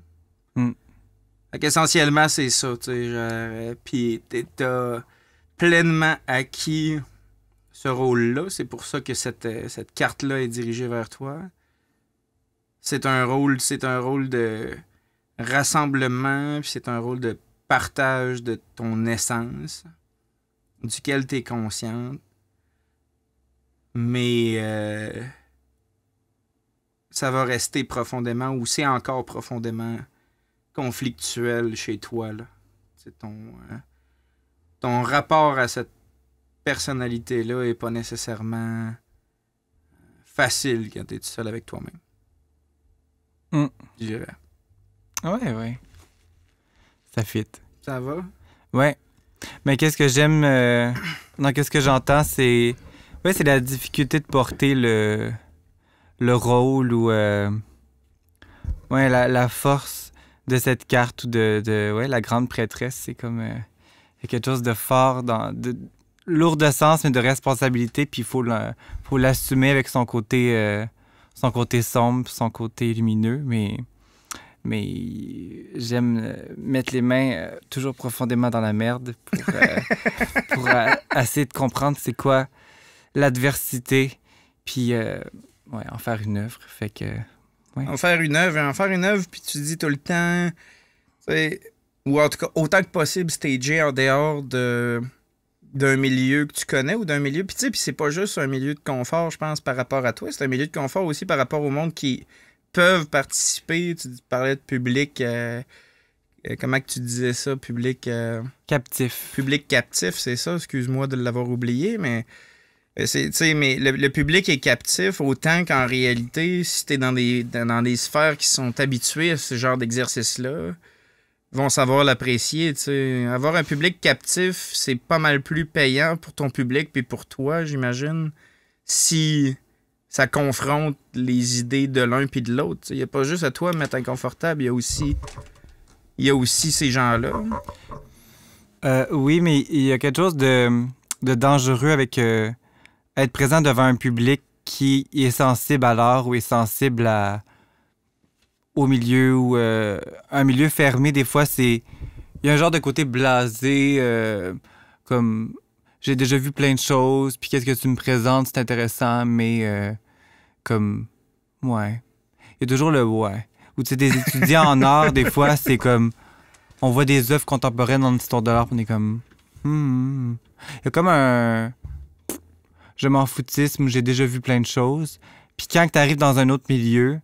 Fait qu'essentiellement, c'est ça, tu sais, genre, puis t'as pleinement acquis ce rôle-là. C'est pour ça que cette carte-là est dirigée vers toi. C'est un rôle de rassemblement, puis c'est un rôle de partage de ton essence, duquel tu es consciente. mais ça va rester profondément, ou c'est encore profondément conflictuel chez toi, là. C'est ton rapport à cette personnalité-là est pas nécessairement facile quand t'es tout seul avec toi-même. Je dirais. Ouais. Ça fit. Ça va? Ouais. Mais qu'est-ce que j'aime... Non, qu'est-ce que j'entends, c'est... Ouais, c'est la difficulté de porter le rôle ou... Ouais, la force de cette carte ou de la grande prêtresse. C'est comme... il y a quelque chose de fort, lourd de sens, mais de responsabilité, puis il faut l'assumer avec son côté sombre, son côté lumineux, mais j'aime mettre les mains toujours profondément dans la merde pour essayer de comprendre c'est quoi l'adversité, puis en faire une œuvre. Fait que... Ouais. En faire une œuvre, puis tu dis tout le temps, ou en tout cas, autant que possible, stager en dehors d'un milieu que tu connais ou d'un milieu. Puis tu sais, c'est pas juste un milieu de confort, je pense, par rapport à toi. C'est un milieu de confort aussi par rapport au monde qui peuvent participer. Tu parlais de public... comment que tu disais ça? Public... captif. Public captif, c'est ça. Excuse-moi de l'avoir oublié, mais... mais le public est captif autant qu'en réalité, si t'es dans des sphères qui sont habituées à ce genre d'exercice-là, vont savoir l'apprécier. T'sais. Avoir un public captif, c'est pas mal plus payant pour ton public puis pour toi, j'imagine, si ça confronte les idées de l'un puis de l'autre. Il n'y a pas juste à toi de mettre inconfortable, il y a aussi ces gens-là. Oui, mais il y a quelque chose de dangereux avec être présent devant un public qui est sensible à l'art ou est sensible au milieu ou un milieu fermé. Des fois, il y a un genre de côté blasé, comme j'ai déjà vu plein de choses, puis qu'est-ce que tu me présentes, c'est intéressant, mais comme, ouais. Il y a toujours le ouais. Ou tu sais, des étudiants en art, des fois, c'est comme, on voit des œuvres contemporaines dans l'histoire de l'art, on est comme, Il y a comme un... Je m'en foutisme, j'ai déjà vu plein de choses. Puis quand tu arrives dans un autre milieu,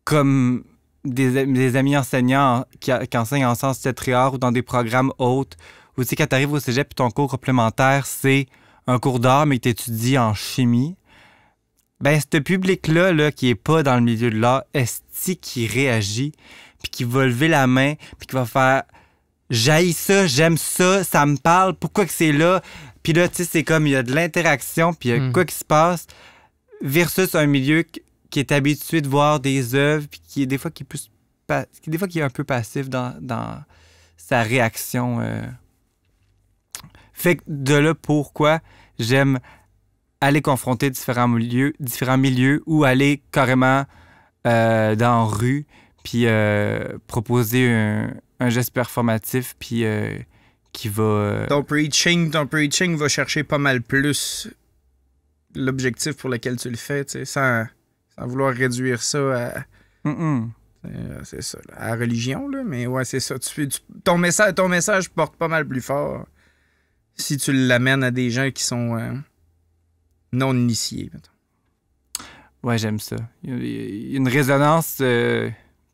comme des amis enseignants qui enseignent en sciences lettres et arts ou dans des programmes autres, ou tu sais, quand tu arrives au cégep puis ton cours complémentaire, c'est un cours d'art, mais que tu étudies en chimie, ben ce public-là, là, qui est pas dans le milieu de l'art, est-ce qui réagit, puis qui va lever la main, puis qui va faire « J'haïs ça, j'aime ça, ça me parle, pourquoi que c'est là? » Puis là, tu sais, c'est comme, il y a de l'interaction, puis il y a quoi qui se passe, versus un milieu qui est habitué de voir des œuvres, puis qui est des fois qui est un peu passif dans sa réaction. Fait que de là, pourquoi j'aime aller confronter différents milieux ou aller carrément dans la rue, puis proposer un geste performatif, puis qui va... Ton preaching va chercher pas mal plus l'objectif pour lequel tu le fais, tu sais, sans vouloir réduire ça à... C'est ça, là, à la religion, là, mais ouais, c'est ça. Ton message porte pas mal plus fort si tu l'amènes à des gens qui sont non initiés. Mettons. Ouais, j'aime ça. Il y a une résonance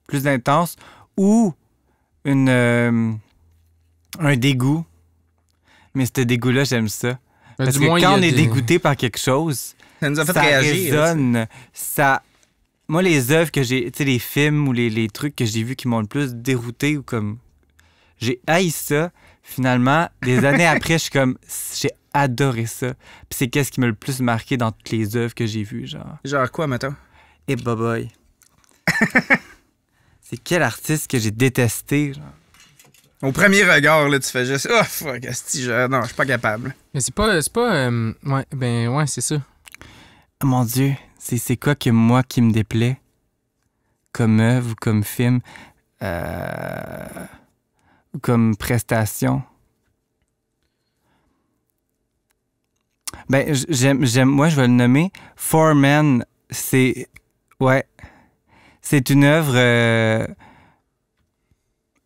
plus intense ou un dégoût. Mais ce dégoût-là, j'aime ça. Parce que quand on est dégoûté par quelque chose, ça nous a fait réagir. Résonne. Moi, les œuvres que j'ai, tu sais, les films ou les trucs que j'ai vus qui m'ont le plus dérouté ou comme... J'ai haï ça. Finalement, des années après, je suis comme... J'ai adoré ça. Puis c'est qu'est-ce qui m'a le plus marqué dans toutes les œuvres que j'ai vues, genre. Genre quoi, mettons? Et boy. C'est quel artiste que j'ai détesté, genre. Au premier regard, là, tu fais juste « Oh, fuck, non, je suis pas capable. » Mais c'est pas ouais, c'est ça. Oh, mon Dieu, c'est quoi que moi qui me déplaît? Comme œuvre ou comme film? Ou comme prestation? Ben, j'aime, moi, je vais le nommer. Four Men, c'est... Ouais. C'est une œuvre...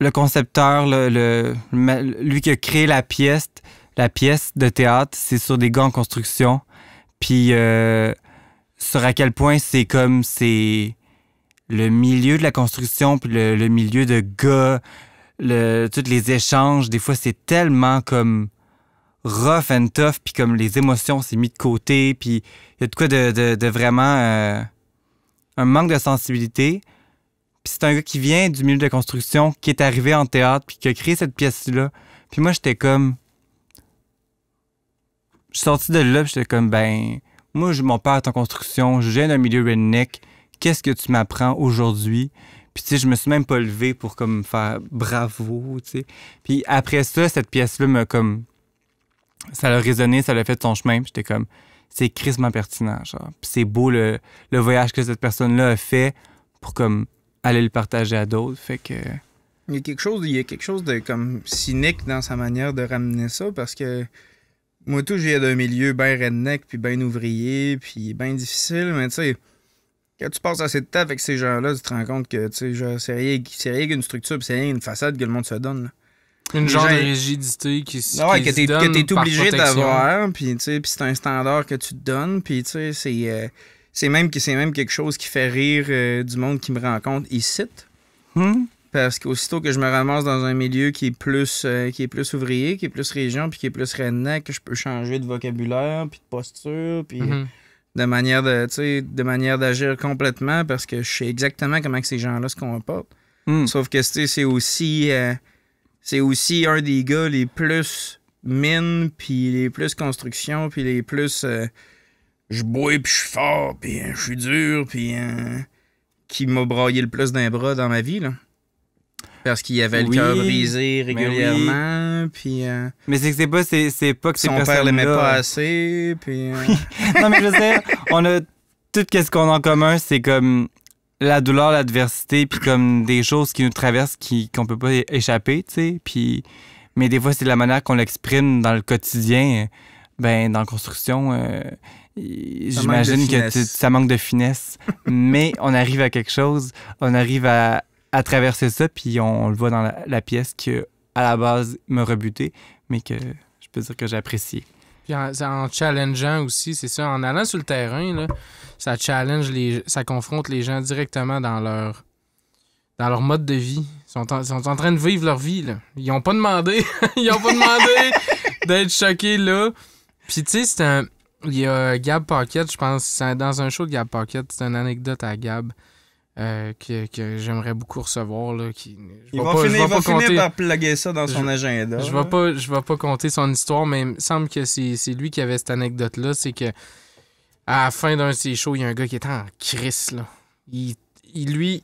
le concepteur, lui qui a créé la pièce de théâtre, c'est sur des gars en construction. Puis sur à quel point c'est le milieu de la construction, puis le milieu de gars, tous les échanges, des fois, c'est tellement comme rough and tough, puis comme les émotions, c'est mis de côté, puis il y a de quoi de vraiment un manque de sensibilité. Puis c'est un gars qui vient du milieu de la construction, qui est arrivé en théâtre, puis qui a créé cette pièce-là. Puis moi, j'étais comme... Je suis sorti de là, puis j'étais comme, moi, mon père est en construction, je viens d'un milieu redneck, qu'est-ce que tu m'apprends aujourd'hui? Puis, tu sais, je me suis même pas levé pour comme faire bravo, tu sais. Puis après ça, cette pièce-là m'a comme... Ça l'a résonné, ça l'a fait son chemin, puis j'étais comme, c'est crissement pertinent, genre. Puis c'est beau le voyage que cette personne-là a fait pour comme aller le partager à d'autres, fait que... Il y a quelque chose de comme cynique dans sa manière de ramener ça, parce que moi, tout, je viens d'un milieu bien redneck, puis bien ouvrier, puis bien difficile, mais tu sais, quand tu passes assez de temps avec ces gens-là, tu te rends compte que, tu sais, genre, c'est rien qu'une structure, puis c'est rien qu'une façade que le monde se donne, là. Une genre de rigidité qui se que t'es donne obligé par protection. d'avoir, puis tu sais, c'est un standard que tu te donnes, puis tu sais, c'est même quelque chose qui fait rire du monde qui me rencontre ici. Parce qu'aussitôt que je me ramasse dans un milieu qui est plus ouvrier, qui est plus région, puis qui est plus redneck, que je peux changer de vocabulaire, puis de posture, puis de manière d'agir complètement, parce que je sais exactement comment que ces gens-là se comportent. Sauf que c'est aussi un des gars les plus mine, puis les plus construction, puis les plus je bois, puis je suis fort, puis je suis dur, puis qui m'a braillé le plus d'un bras dans ma vie, là. Parce qu'il avait le cœur brisé régulièrement, puis... Mais c'est pas que ces son personnes-là... père l'aimait pas assez, puis... Non, mais je veux dire, on a... Tout ce qu'on a en commun, c'est comme la douleur, l'adversité, puis comme des choses qui nous traversent qu'on peut pas échapper, tu sais. Puis... Mais des fois, c'est la manière qu'on l'exprime dans le quotidien. Dans la construction, j'imagine que ça manque de finesse. Mais on arrive à quelque chose, on arrive à traverser ça, puis on le voit dans la pièce qui, à la base, m'a rebuté, mais que je peux dire que j'ai apprécié. Puis en challengeant aussi, c'est ça, en allant sur le terrain, là, ça challenge, ça confronte les gens directement dans leur mode de vie. Ils sont en train de vivre leur vie, là. Ils n'ont pas demandé, d'être choqués là. Puis tu sais, il y a Gab Paquette, je pense, c'est dans un show de Gab Paquette, c'est une anecdote à Gab. Que j'aimerais beaucoup recevoir. Là, il va finir par plugger ça dans son agenda. Je vais pas compter son histoire, mais il me semble que c'est lui qui avait cette anecdote-là. C'est que à la fin d'un de ses shows, il y a un gars qui était en crise. Là. Il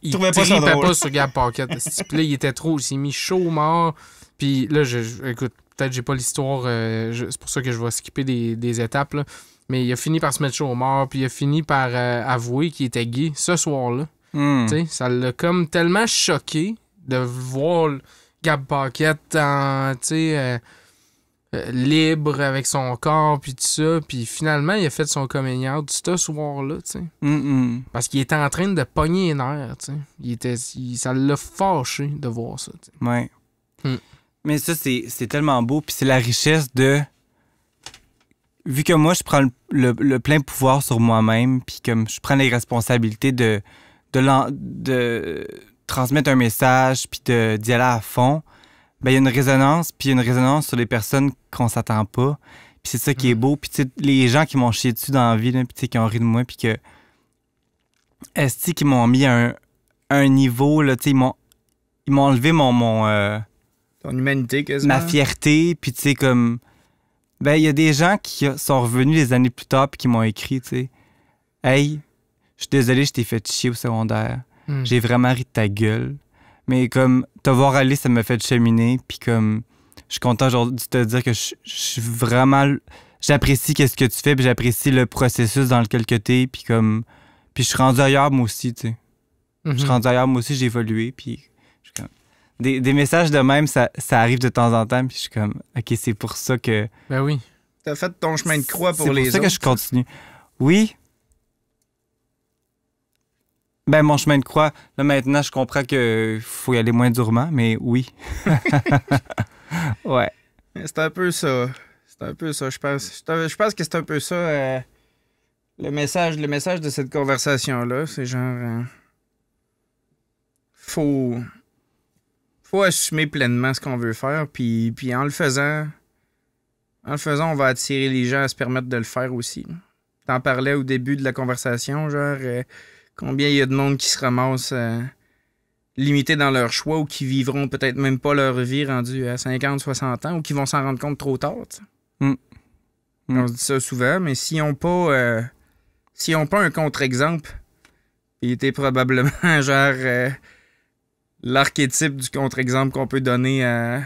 tripait pas sur Gab Paquette. Ce type-là, il était trop. Il s'est mis chaud mort. Puis là, écoute, peut-être j'ai pas l'histoire. C'est pour ça que je vais skipper des étapes. Là. Mais il a fini par se mettre chaud mort. Puis il a fini par avouer qu'il était gay ce soir-là. Ça l'a comme tellement choqué de voir Gab Paquette libre avec son corps puis tout ça, puis finalement il a fait son coming out ce soir-là, parce qu'il était en train de pogner les nerfs, ça l'a fâché de voir ça. Ouais. Mais ça c'est tellement beau, puis c'est la richesse de... Vu que moi je prends le plein pouvoir sur moi-même, puis comme je prends les responsabilités de transmettre un message puis d'y aller à fond, il y a une résonance, puis il y a une résonance sur les personnes qu'on s'attend pas. Puis c'est ça qui est beau. Puis les gens qui m'ont chié dessus dans la vie, puis qui ont ri de moi, puis que esti qui m'ont mis à un niveau, là, ils m'ont enlevé ton humanité, quasiment. Ma fierté, puis tu sais, comme... il y a des gens qui sont revenus des années plus tard puis qui m'ont écrit, tu sais, « Hey, je suis désolé, je t'ai fait chier au secondaire. J'ai vraiment ri de ta gueule. Mais comme, te voir aller, ça m'a fait cheminer. Puis comme, je suis content aujourd'hui de te dire que je suis vraiment... J'apprécie ce que tu fais, puis j'apprécie le processus dans lequel tu es. Puis comme... Puis je suis rendu ailleurs, moi aussi, tu sais. Je suis rendu ailleurs, moi aussi, j'ai évolué. Puis comme... des messages de même, ça arrive de temps en temps. Puis je suis comme, OK, c'est pour ça que... Ben oui. T'as fait ton chemin de croix pour les autres. C'est pour ça que je continue. Oui. Mon chemin de croix, là, maintenant, je comprends qu'il faut y aller moins durement, mais oui. Ouais. C'est un peu ça. Je pense que c'est un peu ça Le message de cette conversation-là, c'est genre... faut assumer pleinement ce qu'on veut faire, puis en le faisant, on va attirer les gens à se permettre de le faire aussi. T'en parlais au début de la conversation, genre combien il y a de monde qui se ramasse limités dans leur choix ou qui vivront peut-être même pas leur vie rendue à 50, 60 ans ou qui vont s'en rendre compte trop tard. On se dit ça souvent, mais s'ils n'ont pas un contre-exemple, il était probablement genre l'archétype du contre-exemple qu'on peut donner à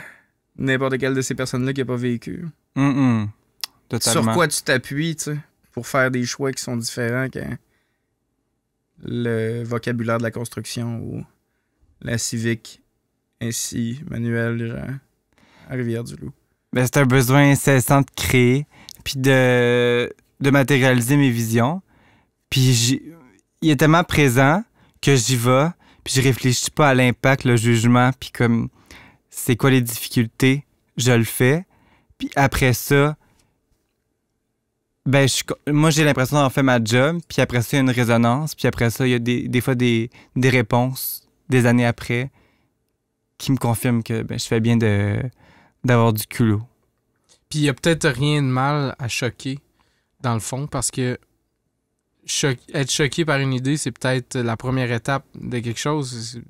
n'importe quelle de ces personnes-là qui n'a pas vécu. Totalement. Sur quoi tu t'appuies, tu sais, pour faire des choix qui sont différents que le vocabulaire de la construction ou la civique, ainsi manuel, genre, à Rivière-du-Loup. Ben, c'est un besoin incessant de créer, puis de matérialiser mes visions. Puis il est tellement présent que j'y vais, puis je réfléchis pas à l'impact, le jugement, puis comme c'est quoi les difficultés, je le fais. Puis après ça, ben moi j'ai l'impression d'avoir fait ma job, puis après ça il y a une résonance, puis après ça il y a des fois des réponses des années après qui me confirment que ben, je fais bien d'avoir du culot. Puis il y a peut-être rien de mal à choquer dans le fond, parce que être choqué par une idée, c'est peut-être la première étape de quelque chose.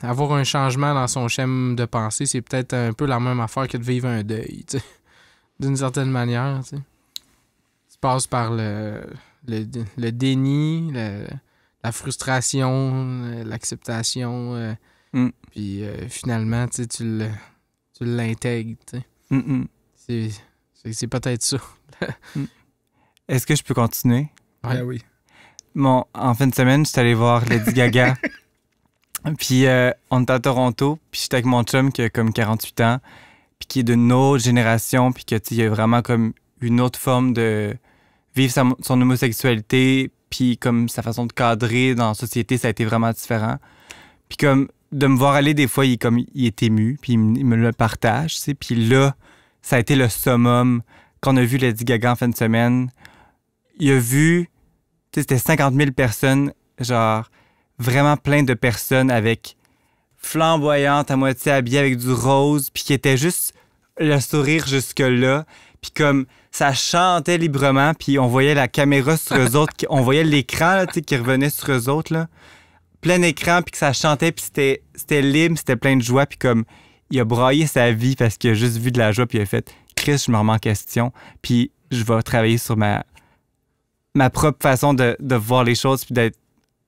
Avoir un changement dans son schéma de pensée, c'est peut-être un peu la même affaire que de vivre un deuil, tu sais. D'une certaine manière, tu sais. Tu passes par le déni, la frustration, l'acceptation, puis finalement, tu sais, tu l'intègres, tu sais. C'est peut-être ça. Est-ce que je peux continuer? Ouais. Ah oui. En fin de semaine, j'étais allé voir Lady Gaga. Puis on était à Toronto, puis j'étais avec mon chum qui a comme 48 ans, puis qui est d'une autre génération, puis qu'il y a vraiment comme une autre forme de vivre son homosexualité, puis comme sa façon de cadrer dans la société, ça a été vraiment différent. Puis comme de me voir aller des fois, il est ému, puis il me le partage, tu sais. Puis là, ça a été le summum. Quand on a vu Lady Gaga en fin de semaine, il a vu, tu sais, c'était 50 000 personnes, genre vraiment plein de personnes avec flamboyantes, à moitié habillées avec du rose, puis qui étaient juste le sourire jusque-là. Puis comme ça chantait librement, puis on voyait la caméra sur eux autres, on voyait l'écran là, qui revenait sur eux autres, là. Plein écran, puis que ça chantait, puis c'était libre, c'était plein de joie, puis comme il a braillé sa vie parce qu'il a juste vu de la joie, puis il a fait « Chris, je me remets en question, puis je vais travailler sur ma propre façon de voir les choses, puis d'être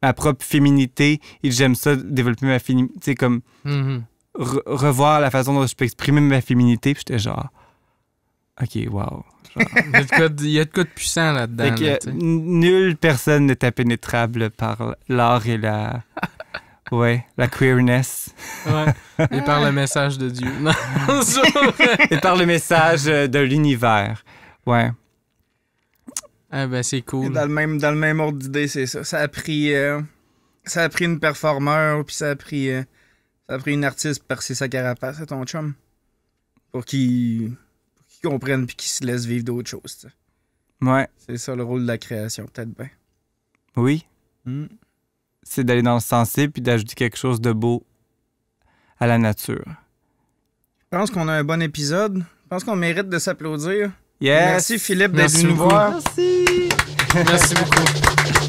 ma propre féminité, et j'aime ça, développer ma féminité, tu sais, comme revoir la façon dont je peux exprimer ma féminité, puis j'étais genre « OK, wow. » Il y a de quoi de puissant là-dedans. Là, nulle personne n'est impénétrable par l'art et la queerness. Ouais. Et par le message de Dieu. Non, et par le message de l'univers. Ouais. Ah ben c'est cool. Dans le même ordre d'idée, c'est ça. Ça a pris une performeur, puis ça a pris une artiste percer sa carapace à ton chum. Pour qu'il comprenne puis qu'il se laisse vivre d'autres choses. T'sais. Ouais. C'est ça le rôle de la création, peut-être bien. Oui. C'est d'aller dans le sensible puis d'ajouter quelque chose de beau à la nature. Je pense qu'on a un bon épisode. Je pense qu'on mérite de s'applaudir. Yes. Merci Philippe d'être venu nous voir. Merci. Merci beaucoup.